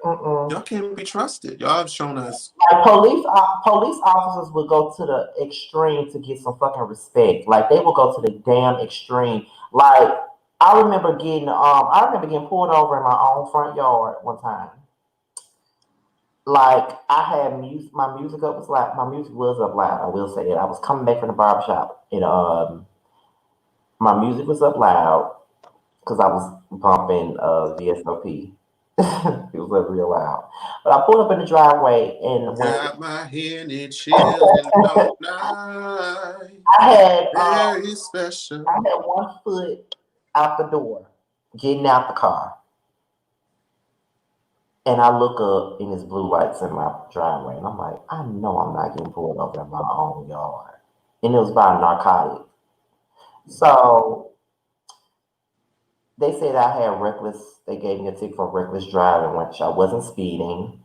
mm-mm. Y'all can't be trusted. Y'all have shown us. Like police officers will go to the extreme to get some fucking respect. Like they will go to the damn extreme. Like I remember getting pulled over in my own front yard one time. Like I had music, my music was up loud. I will say that. I was coming back from the barbershop and my music was up loud because I was bumping VSOP. It was like real loud. But I pulled up in the driveway and when Got my hand in chilling all night. I had Very special. I had one foot out the door, getting out the car, and I look up and it's blue lights in my driveway, and I'm like, I know I'm not getting pulled over in my own yard, and it was by a narcotic. So they said I had reckless. They gave me a ticket for reckless driving, which I wasn't speeding.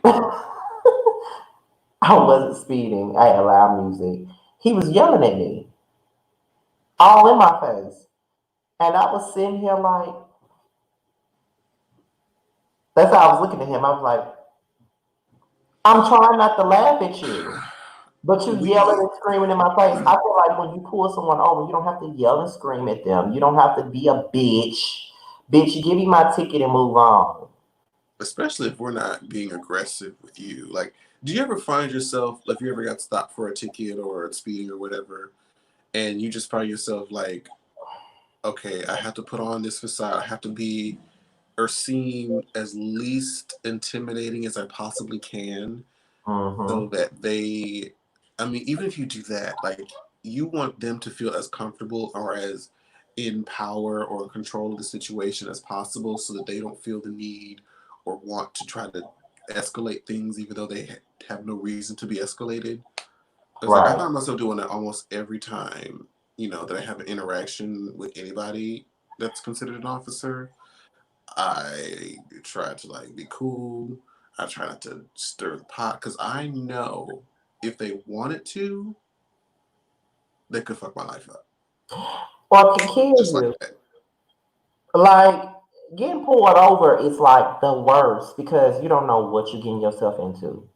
I wasn't speeding. I had loud music. He was yelling at me, all in my face, and I was sitting here like, that's how I was looking at him. I was like, I'm trying not to laugh at you, but you yelling We and screaming in my face. I feel like when you pull someone over, you don't have to yell and scream at them. You don't have to be a bitch. Bitch, give me my ticket and move on. especially if we're not being aggressive with you. Like, do you ever find yourself, if you ever got stopped for a ticket or speeding or whatever, and you just find yourself like, okay, I have to put on this facade. I have to be or seem as least intimidating as I possibly can, so Mm-hmm. that they, I mean, even if you do that, like, you want them to feel as comfortable or as in power or in control of the situation as possible, so that they don't feel the need or want to try to escalate things, even though they have no reason to be escalated. It's like I Right. find myself doing that almost every time, that I have an interaction with anybody that's considered an officer. I try to like be cool. I try not to stir the pot because I know if they wanted to, they could fuck my life up. Or can kill Just like you. that. Like getting pulled over is like the worst because you don't know what you're getting yourself into.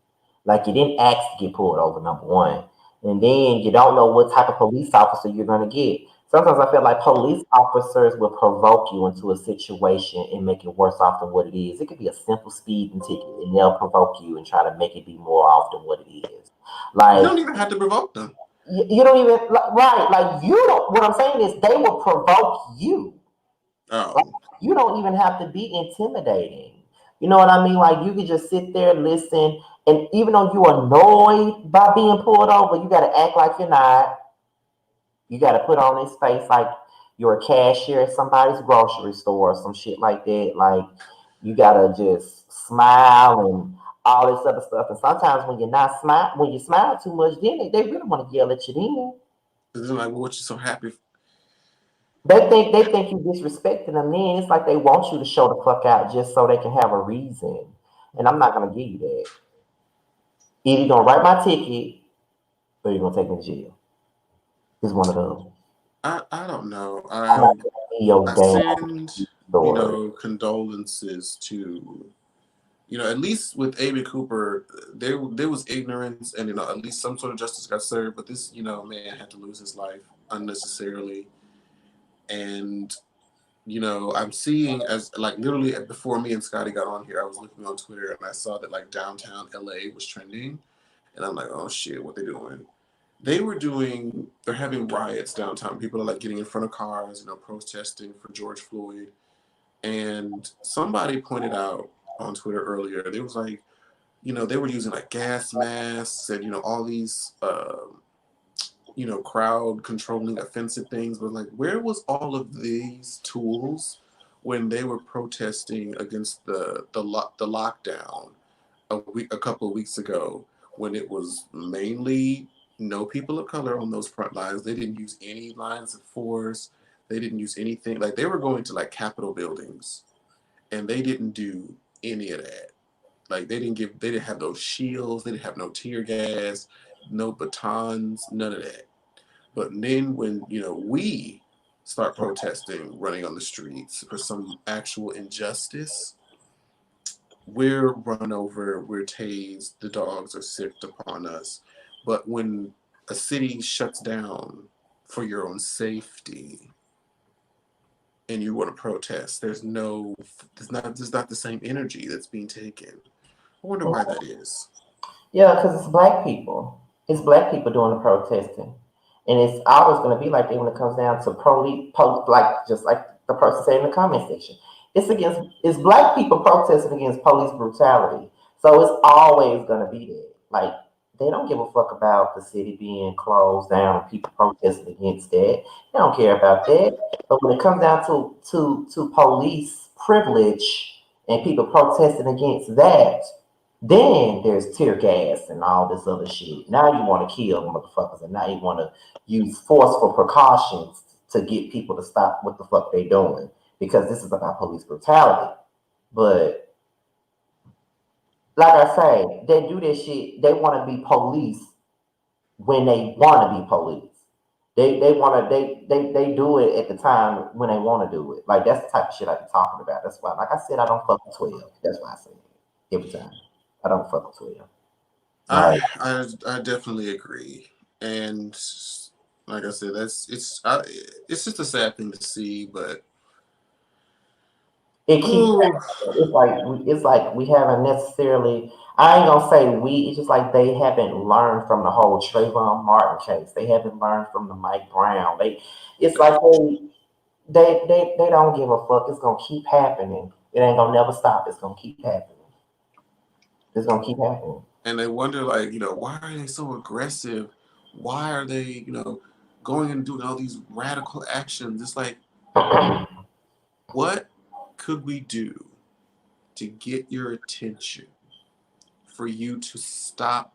Like you didn't ask to get pulled over, number one. And then you don't know what type of police officer you're gonna get. Sometimes I feel like police officers will provoke you into a situation and make it worse off than what it is. It could be a simple speeding ticket and they'll provoke you and try to make it be more off than what it is. You Like don't even have to provoke them. you don't even right, like you don't what I'm saying is they will provoke you. Like, Oh, you don't even have to be intimidating. You know what I mean? Like you could just sit there, listen, and even though you're annoyed by being pulled over, you gotta act like you're not. You gotta put on this face like you're a cashier at somebody's grocery store or some shit like that. Like you gotta just smile and all this other stuff. And sometimes when you're not smile, when you smile too much, then they really want to yell at you. Then because they're like, well, what you so happy? they think you disrespecting them. Then it's like they want you to show the fuck out just so they can have a reason. And I'm not gonna give you that. Either you're gonna write my ticket or you're gonna take me to jail. It's one of those. I don't know. I'm not gonna be your I damn send story. condolences to at least with Amy Cooper, there was ignorance, and at least some sort of justice got served. But this man had to lose his life unnecessarily, and I'm seeing as like literally before me and Scotty got on here, I was looking on Twitter and I saw that like downtown LA was trending, and I'm like, oh shit, what they doing? They're having riots downtown. People are like getting in front of cars, protesting for George Floyd. And somebody pointed out on Twitter earlier, they was like, they were using like gas masks and, all these, crowd controlling offensive things. But like, where was all of these tools when they were protesting against the lockdown a couple of weeks ago, when it was mainly no people of color on those front lines? They didn't use any lines of force. They didn't use anything. Like they were going to like Capitol buildings, and they didn't do any of that. Like they didn't have those shields. They didn't have no tear gas, no batons, none of that. But then when we start protesting, running on the streets for some actual injustice, we're run over, we're tased, the dogs are sicked upon us. But when a city shuts down for your own safety and you want to protest, there's not the same energy that's being taken. I wonder why that is. Yeah, because it's black people. It's black people doing the protesting. And it's always going to be like that when it comes down to like just like the person said in the comment section. It's black people protesting against police brutality. So it's always going to be there. Like, they don't give a fuck about the city being closed down and people protesting against that. They don't care about that. But when it comes down to police privilege and people protesting against that, then there's tear gas and all this other shit. Now you want to kill motherfuckers, and now you want to use forceful precautions to get people to stop what the fuck they doing because this is about police brutality. But like I say, they do this shit. They want to be police when they want to be police. They want to they do it at the time when they want to do it. Like that's the type of shit I be talking about. That's why, like I said, I don't fuck with 12. That's why I say it every time. I don't fuck with 12. I Like I definitely agree, and like I said, it's just a sad thing to see, but it keeps oh, happening. It's like we haven't necessarily. I ain't gonna say we. It's just like they haven't learned from the whole Trayvon Martin case. They haven't learned from the Mike Brown. It's like they don't give a fuck. It's gonna keep happening. It ain't gonna never stop. It's gonna keep happening. It's gonna keep happening. and they wonder like why are they so aggressive? Why are they going and doing all these radical actions. It's like, what could we do to get your attention for you to stop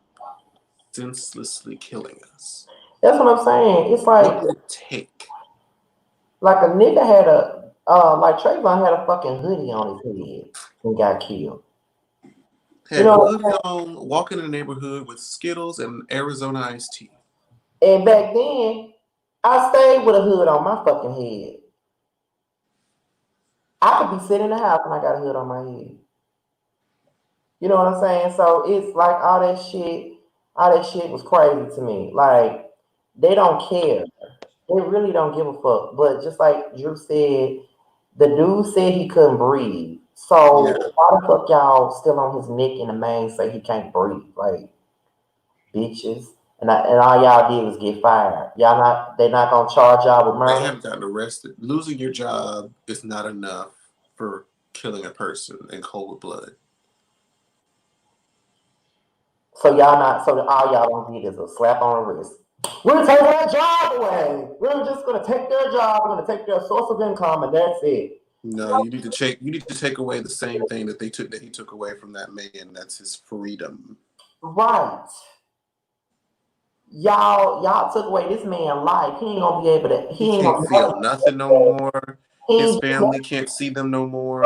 senselessly killing us? That's what I'm saying. It's like What would it take? a nigga had like Trayvon had a fucking hoodie on his head and got killed. Had the hoodie on, walking in the neighborhood with Skittles and Arizona iced tea. And back then, I stayed with a hood on my fucking head. I could be sitting in the house and I got a hood on my head. You know what I'm saying? So it's like all that shit was crazy to me. Like, they don't care. They really don't give a fuck. But just like Drew said, the dude said he couldn't breathe. So Yeah. why the fuck y'all still on his neck in the main say he can't breathe? Like, bitches. And all y'all did was get fired. They're not gonna charge y'all with They murder. haven't gotten arrested. Losing your job is not enough for killing a person in cold blood. So all y'all gonna get is a slap on the wrist. We're taking their job away. We're just gonna take their job. We're gonna take their source of income, and that's it. No, you need to take away the same thing that he took away from that man. That's his freedom. Right. Y'all took away this man's life. He ain't gonna be able to. He can't feel nothing no more. His family can't see them no more.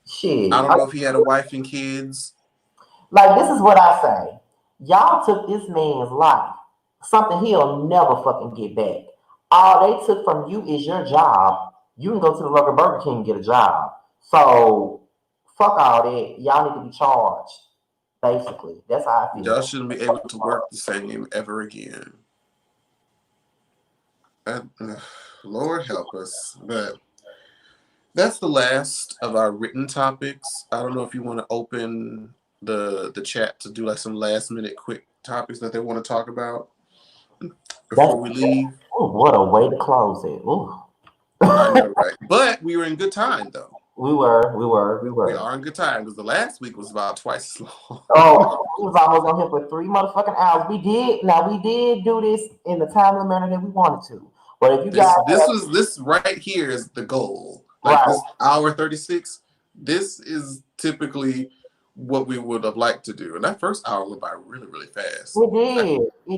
Shit. I don't know if he had a wife and kids. Like, this is what I say. Y'all took this man's life. Something he'll never fucking get back. All they took from you is your job. You can go to the local Burger King and get a job. So fuck all that. Y'all need to be charged. Basically, that's how I feel. Y'all shouldn't be able to work the same ever again. Lord help us. But that's the last of our written topics. I don't know if you want to open the chat to do like some last minute quick topics that they want to talk about before we leave. Ooh, what a way to close it. Ooh. I know, right? But we were in good time though. We are in good time because the last week was about twice as long. Oh, we was almost on here for 3 motherfucking hours. We did do this in the timely manner that we wanted to. But if you this right here is the goal. Like this hour 36, this is typically what we would have liked to do. And that first hour went by really, really fast. It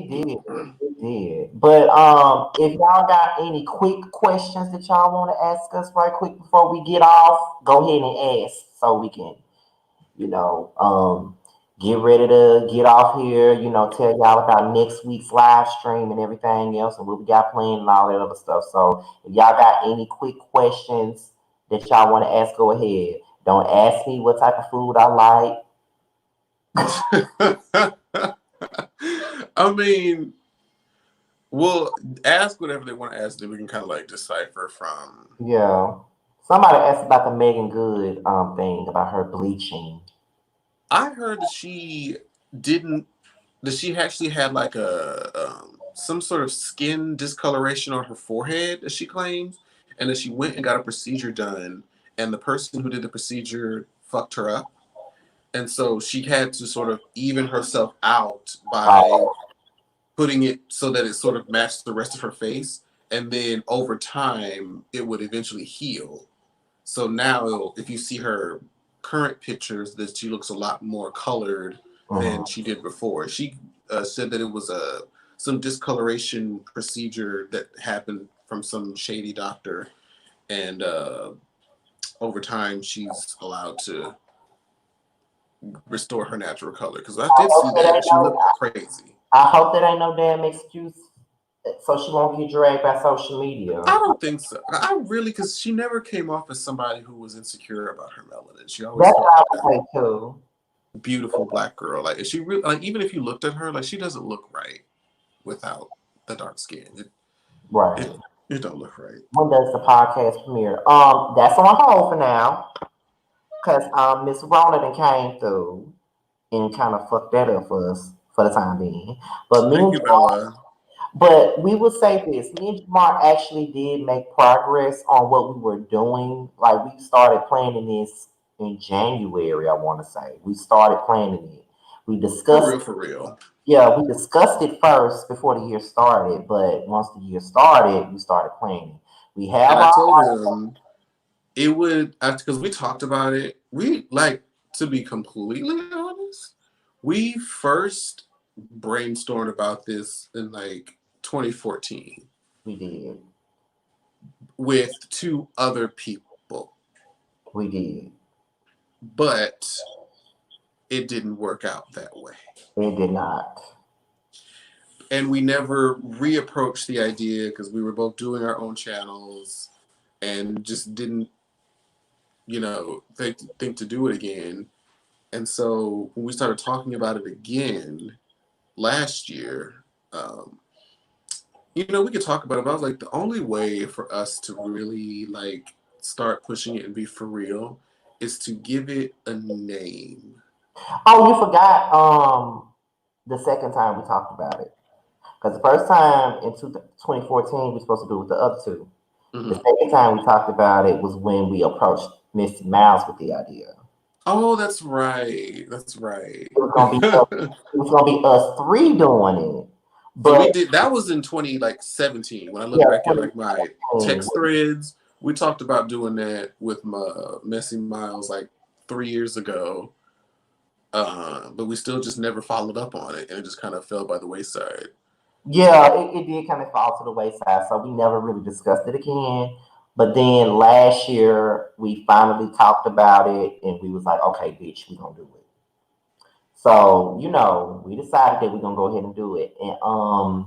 did. But if y'all got any quick questions that y'all want to ask us right quick before we get off, go ahead and ask so we can, get ready to get off here, tell y'all about next week's live stream and everything else and what we got planned and all that other stuff. So if y'all got any quick questions that y'all want to ask, go ahead. Don't ask me what type of food I like. I mean, we'll ask whatever they want to ask, then we can kind of like decipher from. Yeah. Somebody asked about the Megan Good thing about her bleaching. I heard that she actually had like a some sort of skin discoloration on her forehead, as she claims, and that she went and got a procedure done, and the person who did the procedure fucked her up, and so she had to sort of even herself out by putting it so that it sort of matched the rest of her face, and then over time it would eventually heal. So now, if you see her current pictures, that she looks a lot more colored than she did before. She said that it was some discoloration procedure that happened from some shady doctor, and over time she's allowed to restore her natural color. Because I did see that she looked crazy. I hope that ain't no damn excuse so she won't get dragged by social media. I don't think so. Because she never came off as somebody who was insecure about her melanin. She always like too. Beautiful black girl. Like, is she really, like, even if you looked at her, like, she doesn't look right without the dark skin. It don't look right. When does the podcast premiere? That's on hold for now. Because Miss Rona done came through and kind of fucked that up for us for the time being. But Thank you, Bella. But we will say this: me and Jamar actually did make progress on what we were doing. Like, we started planning this in January. I want to say we started planning it. We discussed for real. Yeah, we discussed it first before the year started, but once the year started, we started planning. We have And I our told him it would, because we talked about it. We, like, to be completely honest, we first brainstormed about this in like 2014 we did. with two other people, We did. but it didn't work out that way. It did not. And we never reapproached the idea because we were both doing our own channels and just didn't, think to do it again. And so when we started talking about it again last year, we could talk about it, but I was like, the only way for us to really like start pushing it and be for real is to give it a name. Oh, you forgot the second time we talked about it. Because the first time in 2014, we were supposed to do it with the other two. The Mm-hmm. second time we talked about it was when we approached Miss Mouse with the idea. Oh, that's right. That's right. It was gonna be us, it was gonna be us three doing it. So But we did. That was in 2017. When I look yeah, back at like my 2017, text threads, we talked about doing that with my Messy Miles like 3 years ago. But we still just never followed up on it, and it just kind of fell by the wayside. yeah, it did kind of fall to the wayside, so we never really discussed it again. But then last year we finally talked about it, and we was like, okay, bitch, we gonna do it. So we decided that we're gonna go ahead and do it, and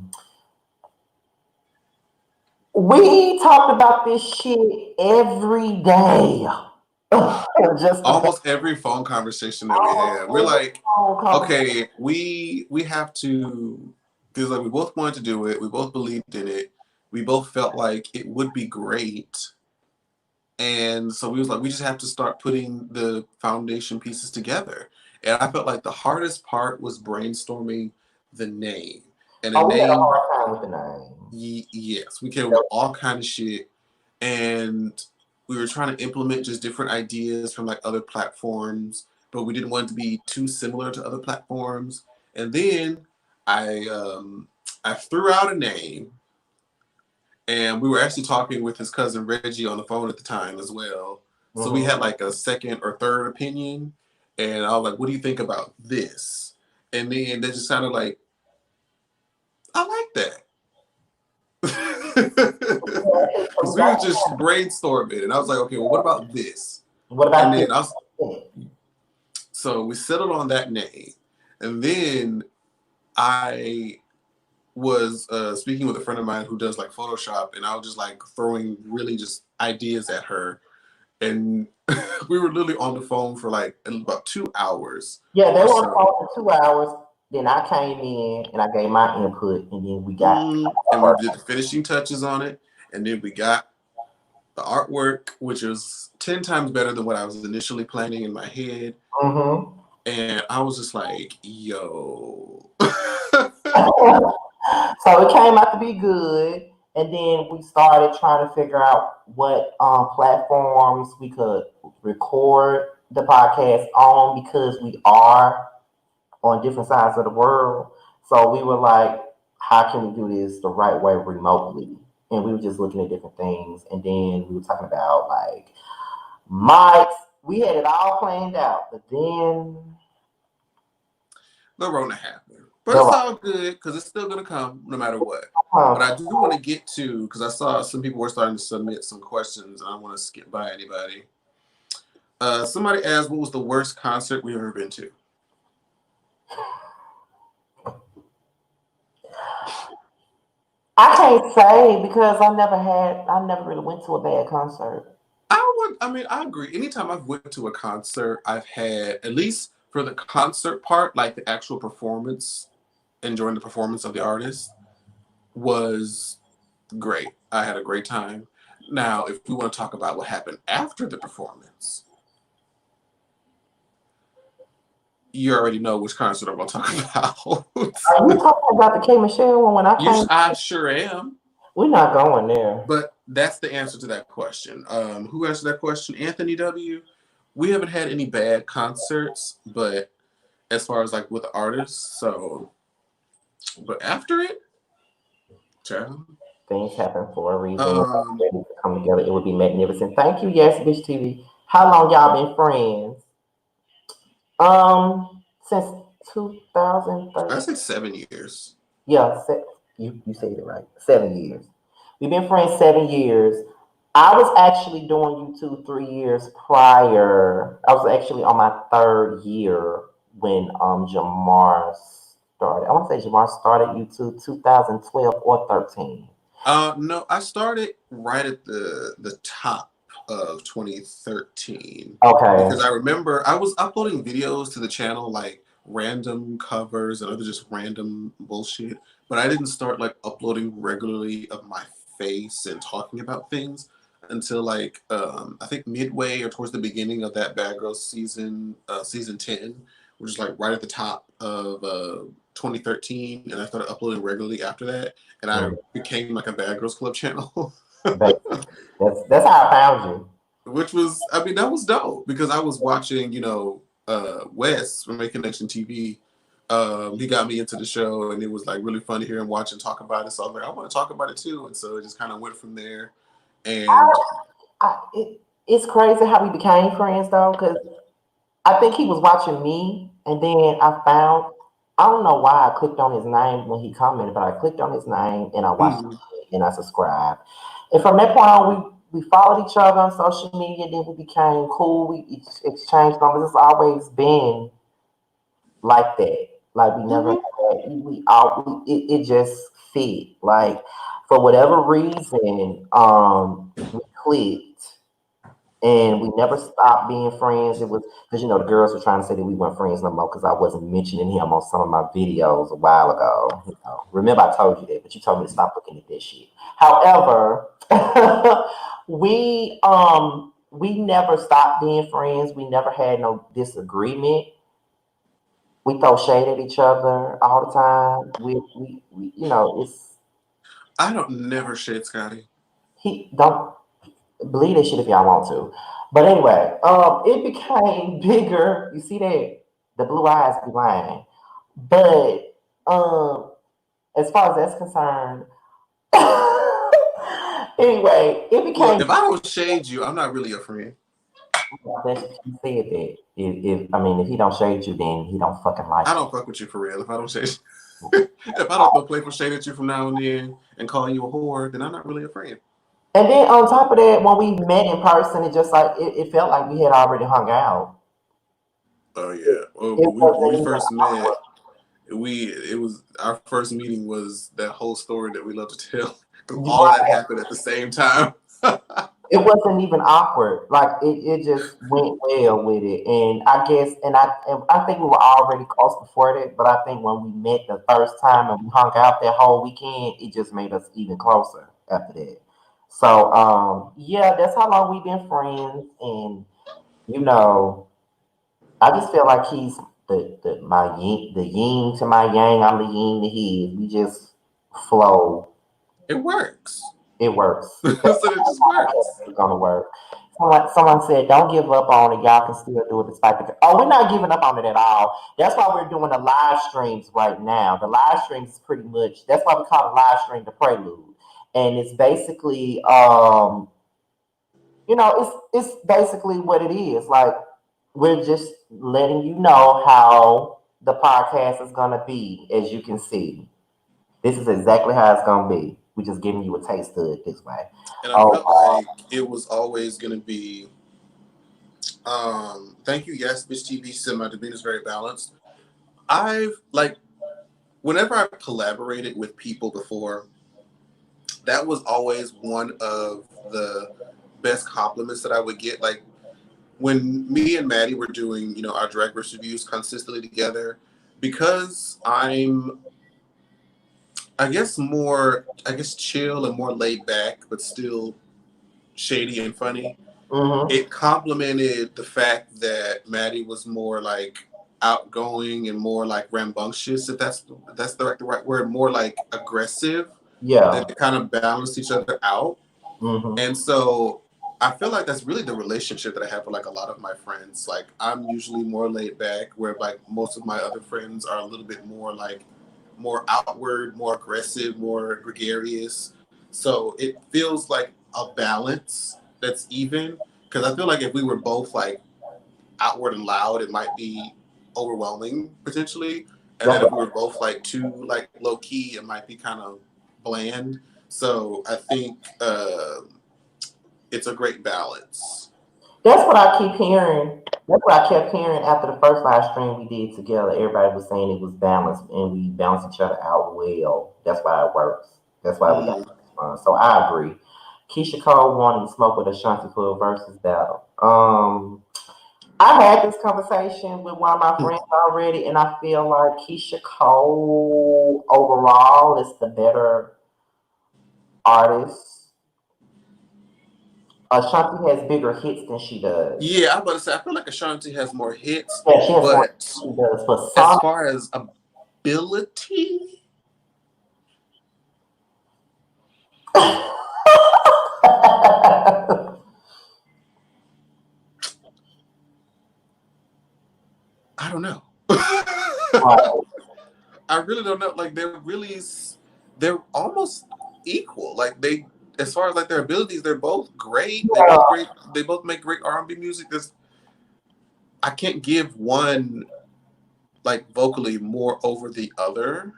we talked about this shit every day. Just about Almost every phone conversation that we had, we're like, okay, we have to, because like we both wanted to do it, we both believed in it, we both felt like it would be great. And so we was like, we just have to start putting the foundation pieces together. And I felt like the hardest part was brainstorming the name. And a we had a name, hard time with the name. yes, we came up with all kind of shit. And we were trying to implement just different ideas from like other platforms, but we didn't want it to be too similar to other platforms. And then I threw out a name, and we were actually talking with his cousin Reggie on the phone at the time as well. So we had like a second or third opinion, and I was like, "What do you think about this?" And then they just sounded like, "I like that," because we were just brainstorming, and I was like, "Okay, well, what about this?" What And about then this? so we settled on that name, and then I was speaking with a friend of mine who does like Photoshop, and I was just like throwing really just ideas at her, and we were literally on the phone for like about 2 hours. Yeah, they or were on the so. phone for 2 hours. Then I came in and I gave my input, and then we got. And we did the finishing touches on it, and then we got the artwork, which was 10 times better than what I was initially planning in my head. Mm-hmm. And I was just like, yo. So it came out to be good, and then we started trying to figure out what platforms we could record the podcast on because we are on different sides of the world. So we were like, how can we do this the right way remotely? And we were just looking at different things, and then we were talking about like mics. We had it all planned out, but then the Rona happened. But it's all good because it's still going to come no matter what. But I do want to get to, because I saw some people were starting to submit some questions, and I don't want to skip by anybody. Somebody asked, what was the worst concert we've ever been to? I can't say because I never really went to a bad concert. I agree. Anytime I've went to a concert, I've had, at least for the concert part, like the actual performance, enjoying the performance of the artist, was great. I had a great time. Now, if we want to talk about what happened after the performance, you already know which concert I'm going to talk about. Are you talking about the K Michelle one when I came? I sure am. We're not going there. But that's the answer to that question. Who answered that question? Anthony W. We haven't had any bad concerts, but as far as like with artists, so But after it, child, Things happen for a reason. um, Ready to come together. It would be magnificent. Thank you, Yes Bitch TV. How long y'all been friends? Since I 2013. said 7 years. Yeah, you said it right. 7 years. We've been friends 7 years. I was actually doing YouTube 3 years prior. I was actually on my third year when Jamar started. I want to say Jamar started YouTube 2012 or 13. No, I started right at the top of 2013 Okay. because I remember I was uploading videos to the channel like random covers and other just random bullshit, but I didn't start like uploading regularly of my face and talking about things until like I think midway or towards the beginning of that Bad Girls season 10, which is like right at the top of 2013, and I started uploading regularly after that, and I Mm, became like a Bad Girls Club channel, that's how I found you. which was, I mean, that was dope because I was watching, Wes from Make Connection TV. He got me into the show, and it was like really fun to hear him watch and talk about it. So I was like, I want to talk about it too, and so it just kind of went from there. And It's crazy how we became friends though, because I think he was watching me, and then I don't know why I clicked on his name when he commented, but I clicked on his name and I watched mm, it and I subscribed. And from that point on, we followed each other on social media, then we became cool. We exchanged numbers. It's always been like that. Like we never mhm. had, it just fit. Like for whatever reason, we clicked and we never stopped being friends. It was because the girls were trying to say that we weren't friends no more because I wasn't mentioning him on some of my videos a while ago. Remember I told you that, but you told me to stop looking at that shit. However, we never stopped being friends. We never had no disagreement. We throw shade at each other all the time. We it's I don't never shade Scotty. he don't believe that shit if y'all want to. But anyway, it became bigger. You see that the blue eyes be lying. But as far as that's concerned, anyway, it Look, became. if I don't shade you, I'm not really a friend. That's he said that. If he don't shade you, then he don't fucking like I you. don't fuck with you for real. If I don't shade, if I don't throw playful shade at you from now and then and call you a whore, then I'm not really a friend. And then on top of that, when we met in person, it just like it felt like we had already hung out. Oh yeah. Well, It when we wasn't even first met, awkward. it was our first meeting was that whole story that we love to tell because all of that Right. happened at the same time. It wasn't even awkward. Like it just went well with it. And I guess and I think we were already close before that, but I think when we met the first time and we hung out that whole weekend, it just made us even closer after that. So yeah, that's how long we've been friends. And you know, I just feel like he's the yin to my yang, I'm the yin to his. We just flow. It works. It works. So it just works. It's gonna work. Someone said, "Don't give up on it. Y'all can still do it despite the." Oh, we're not giving up on it at all. That's why we're doing the live streams right now. The live streams is pretty much. That's why we call the live stream the Prelude, and it's basically, it's basically what it is. Like we're just letting you know how the podcast is gonna be, as you can see. This is exactly how it's gonna be. We're just giving you a taste of it this way. And I felt Oh, like it was always gonna be thank you, yes, Bitch TV said my demeanor is very balanced. I've like whenever I've collaborated with people before, that was always one of the best compliments that I would get. Like when me and Maddie were doing, our Drag Race reviews consistently together, because I guess chill and more laid back, but still shady and funny. mm-hmm. It complemented the fact that Maddie was more like outgoing and more like rambunctious, if that's the right word, more like aggressive. That Yeah. they kind of balanced each other out. Mm-hmm. And so I feel like that's really the relationship that I have with like a lot of my friends. Like I'm usually more laid back, where like most of my other friends are a little bit more like more outward, more aggressive, more gregarious. So it feels like a balance that's even. Because I feel like if we were both like outward and loud, it might be overwhelming potentially. And then if we were both like too like low key, it might be kind of bland. So I think it's a great balance. That's what I keep hearing. That's what I kept hearing after the first live stream we did together. Everybody was saying it was balanced and we balance each other out well. That's why it works. That's why we got Mm. the response. So I agree. Keisha Cole wanting to smoke with Ashanti for a versus battle. I had this conversation with one of my friends already, and I feel like Keisha Cole overall is the better artist. Ashanti has bigger hits than she does. Yeah, I'm about to say I feel like Ashanti has more hits, Yeah, she has more but hits than she does. But as some, far as ability, I don't know. I really don't know. Like they're almost equal. Like they, as far as like their abilities, they're both great. They both great. They both make great R&B music. I can't give one like vocally more over the other.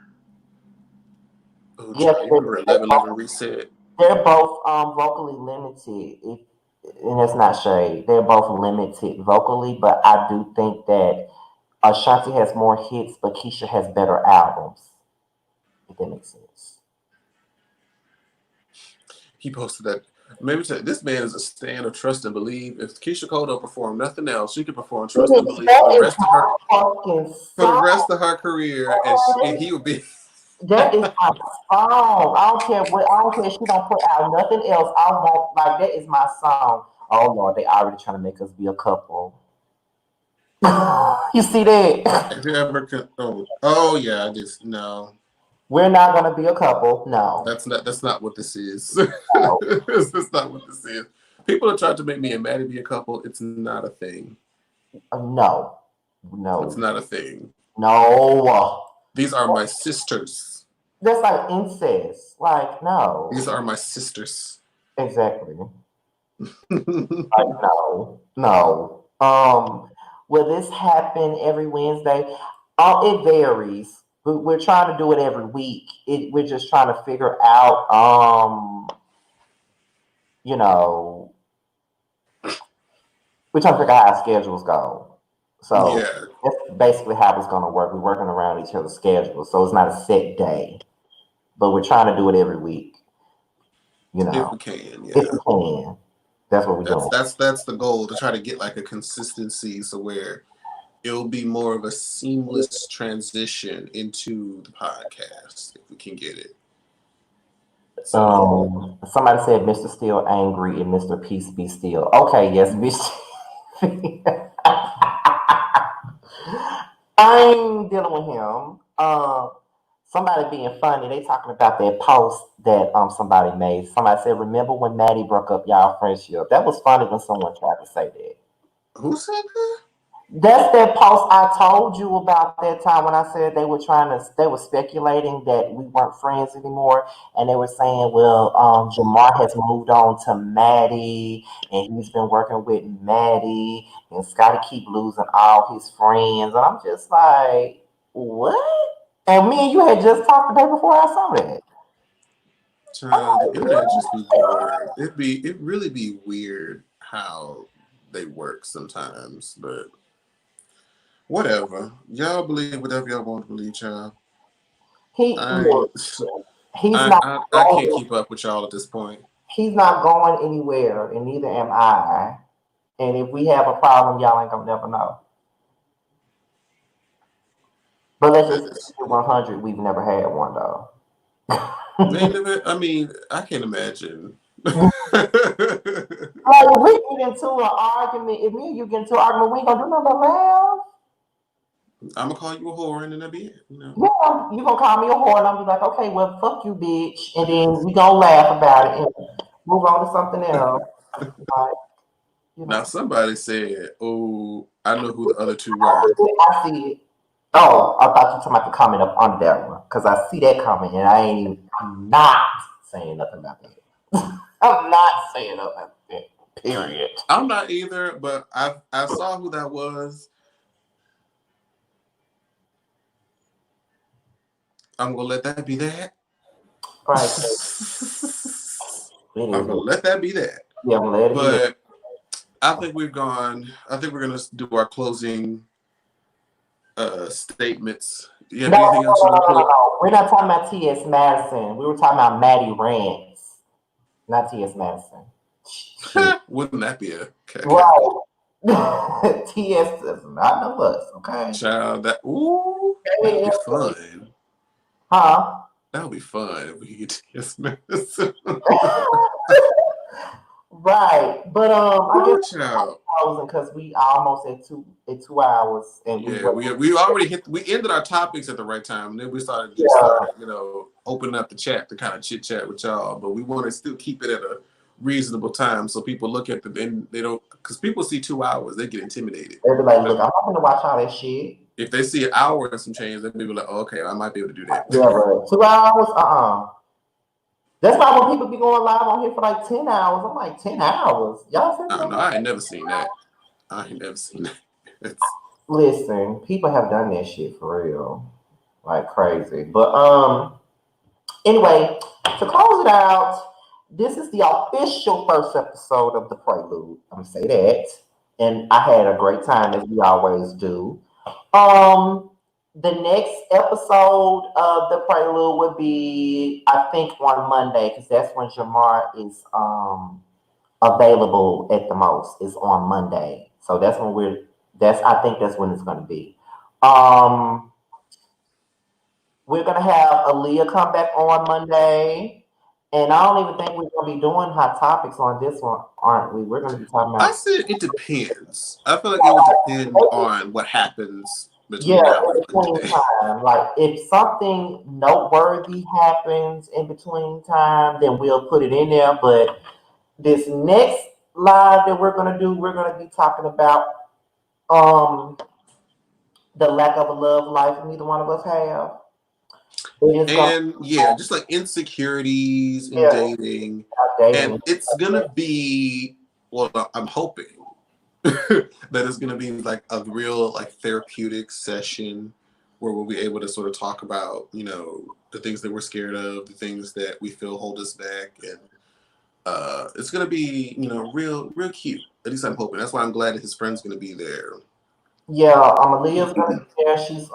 Oh, yeah, child, for 11 reset. they're both vocally limited. And it's not shade. They're both limited vocally, but I do think that Ashanti has more hits, but Keisha has better albums. If that makes sense. He posted that. Maybe this man is a stand of trust and believe. If Keisha Cole don't perform nothing else, she can perform trust and believe for the rest of her career, and he would be. That is my song. I don't care what. I don't care if she don't put out nothing else. I want like that is my song. Oh Lord, they already trying to make us be a couple. You see that? Have you ever? Oh yeah, I just no. We're not gonna be a couple. No. That's not what this is. No. That's not what this is. People are trying to make me and Maddie be a couple. It's not a thing. No. No. It's not a thing. No. These are my sisters. That's like incest. Like, no. These are my sisters. Exactly. Like, no. No. Will this happen every Wednesday? It varies. We're trying to do it every week. We're just trying to figure out, you know, we're trying to figure out how schedules go. So yeah, that's basically how it's going to work. We're working around each other's schedules, so it's not a set day, but we're trying to do it every week. You know, if we can, yeah. if we can, that's what we're doing. That's the goal, to try to get like a consistency, so where it'll be more of a seamless transition into the podcast if we can get it. So, somebody said Mr. Still angry and Mr. Peace be still. Okay, yes, bitch. I ain't dealing with him. Somebody being funny. They talking about that post that somebody made. Somebody said, "Remember when Maddie broke up y'all friendship?" That was funny when someone tried to say that. Who said that? That's that post I told you about that time when I said they were speculating that we weren't friends anymore, and they were saying, well, Jamar has moved on to Maddie, and he's been working with Maddie, and Scotty keep losing all his friends, and I'm just like, what? And me and you had just talked the day before I saw that. The internet just be weird. It really be weird how they work sometimes, but. Whatever. Y'all believe whatever y'all want to believe, child. I can't keep up with y'all at this point. He's not going anywhere, and neither am I. And if we have a problem, y'all ain't gonna never know. But let's just say 100, we've never had one, though. I mean, I can't imagine. Like, if we get into an argument, if me and you get into an argument, we ain't gonna do nothing but laugh. I'm gonna call you a whore and then that'll be it. You know? Yeah, you gonna call me a whore and I'm be like, okay, well, fuck you, bitch, and then we gonna laugh about it and move on to something else. Like, Now somebody said, "Oh, I know who the other two were." I see it. Oh, I thought you were talking about the comment up under that one. because I see that coming, and I'm not saying nothing about that. I'm not saying nothing about that. Period. I'm not either, but I saw who that was. I'm gonna let that be that. Right. I'm gonna let that be that. Yeah, I'm gonna let it be that. I think we're gonna do our closing statements. You have anything else you want to put? No. We're not talking about T.S. Madison. We were talking about Maddie Rance, not T.S. Madison. Wouldn't that be a right? T.S. does not know us, okay? Child, that that'd be fun. Huh? That would be fun if we get T.S. Madison. Right, but I guess child. because we almost at 2 hours, and we already we ended our topics at the right time, and then we started opening up the chat to kind of chit chat with y'all. But we want to still keep it at a reasonable time so people look at and they don't, because people see 2 hours, they get intimidated. They'll be like, look, I'm not gonna watch all that shit. If they see an hour and some change, they'll be like, oh, okay, I might be able to do that. Yeah, but 2 hours, That's why when people be going live on here for like 10 hours, I'm like, 10 hours? Y'all see No, I ain't never seen that. Listen, people have done that shit for real. Like crazy. But anyway, to close it out, this is the official first episode of the Prelude. I'm gonna say that. And I had a great time, as we always do. The next episode of the Prelude would be, I think, on Monday, because that's when Jamar is available at the most. Is on Monday, so that's when I think that's when it's going to be. We're going to have Aaliyah come back on Monday, and I don't even think we're going to be doing hot topics on this one, aren't we? We're going to be talking about. I said it depends. I feel like it would depend on what happens. Between time. Like if something noteworthy happens in between time, then we'll put it in there. But this next live that we're gonna do, we're gonna be talking about the lack of a love life neither one of us have. Just like insecurities in dating. And it's gonna be, well, I'm hoping that it's going to be like a real like therapeutic session where we'll be able to sort of talk about, the things that we're scared of, the things that we feel hold us back. And it's going to be, real cute. At least I'm hoping. That's why I'm glad that his friend's going to be there. Yeah, Aaliyah's going to be there. She's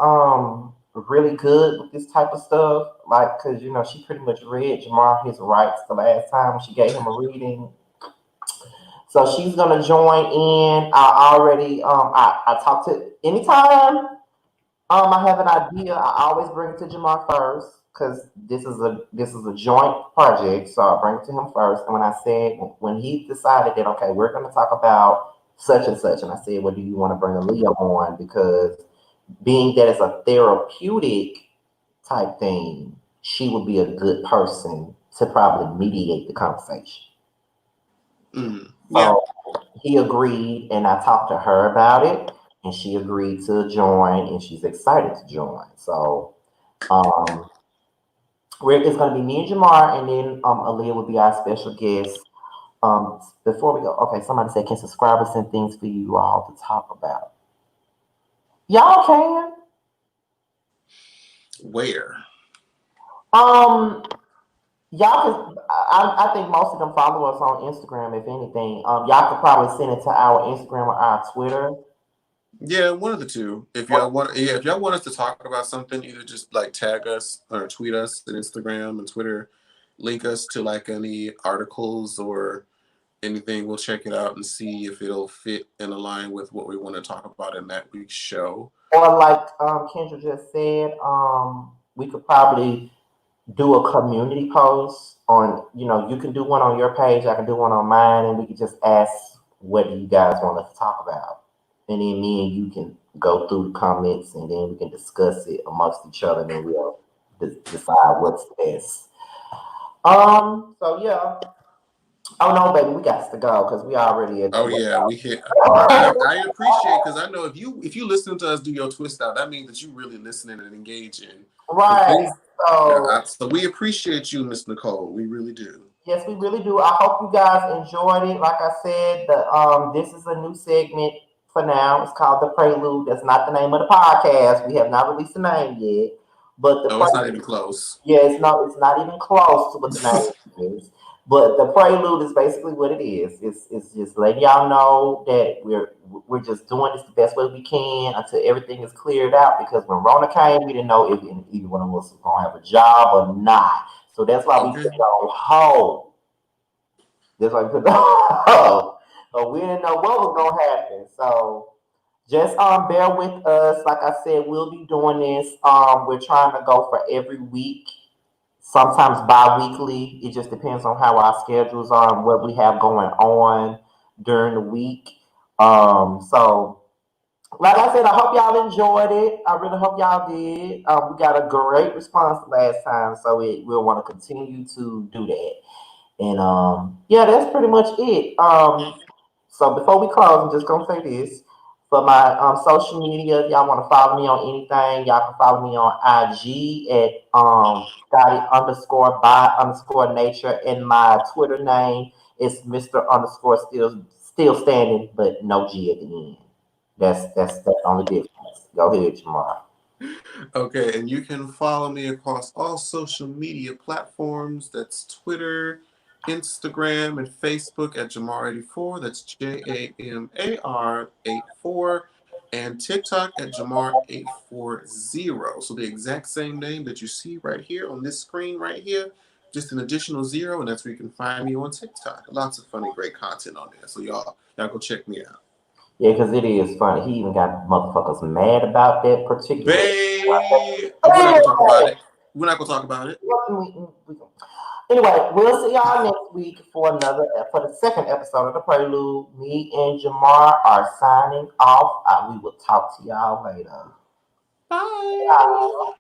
really good with this type of stuff. Like, because, she pretty much read Jamar his rights the last time when she gave him a reading. So she's gonna join in. I already I talked to anytime I have an idea, I always bring it to Jamar first because this is a joint project. So I bring it to him first. And when he decided that okay, we're gonna talk about such and such, and I said, well, do you want to bring Aaliyah on? Because being that it's a therapeutic type thing, she would be a good person to probably mediate the conversation. So he agreed, and I talked to her about it, and she agreed to join, and she's excited to join. So it's going to be me and Jamar, and then Aaliyah will be our special guest. Before we go, okay, somebody said, can subscribers send things for you all to talk about? Y'all can. Where? Y'all can, I think most of them follow us on Instagram, if anything. Y'all could probably send it to our Instagram or our Twitter. Yeah, one of the two. If y'all want us to talk about something, either just like tag us or tweet us on Instagram and Twitter, link us to like any articles or anything. We'll check it out and see if it'll fit and align with what we want to talk about in that week's show. Or like Kendra just said, we could probably do a community post on, you can do one on your page, I can do one on mine, and we can just ask what do you guys want us to talk about. And then me and you can go through the comments, and then we can discuss it amongst each other, and then we'll decide what's best. So yeah. Oh no, baby, we got to go because we already. We hit. I appreciate, because I know if you listen to us do your twist out, that means that you really listening and engaging. Right. So we appreciate you, Miss Nicole. We really do. Yes, we really do. I hope you guys enjoyed it. Like I said, this is a new segment for now. It's called the Prelude. That's not the name of the podcast. We have not released the name yet. But the Oh, it's not even close. yeah, it's not even close to what the name is. But the Prelude is basically what it is. It's just letting y'all know that we're just doing this the best way we can until everything is cleared out. Because when Rona came, we didn't know if either one of us was gonna have a job or not. So that's why we put it on hold. That's why we put it on hold. But we didn't know what was gonna happen. So just bear with us. Like I said, we'll be doing this. We're trying to go for every week, sometimes bi-weekly. It just depends on how our schedules are and what we have going on during the week. So like I said, I hope y'all enjoyed it. I really hope y'all did. We got a great response last time, so we'll want to continue to do that. And yeah, that's pretty much it. So before we close, I'm just gonna say this. For my social media, if y'all want to follow me on anything, y'all can follow me on IG at Scotty underscore by underscore nature, and my Twitter name is Mr. underscore still standing, but no G at the end. That's the only difference. Go ahead, Jamar. Okay, and you can follow me across all social media platforms. That's Twitter, Instagram, and Facebook at Jamar84. That's JAMAR84. And TikTok at Jamar840. So the exact same name that you see right here on this screen right here, just an additional zero, and that's where you can find me on TikTok. Lots of funny, great content on there. So y'all go check me out. Yeah, because it is funny. He even got motherfuckers mad about that particular. Babe, we're not gonna talk about it. We're not gonna talk about it. Anyway, we'll see y'all next week for the second episode of the Prelude. Me and Jamar are signing off. We will talk to y'all later. Bye.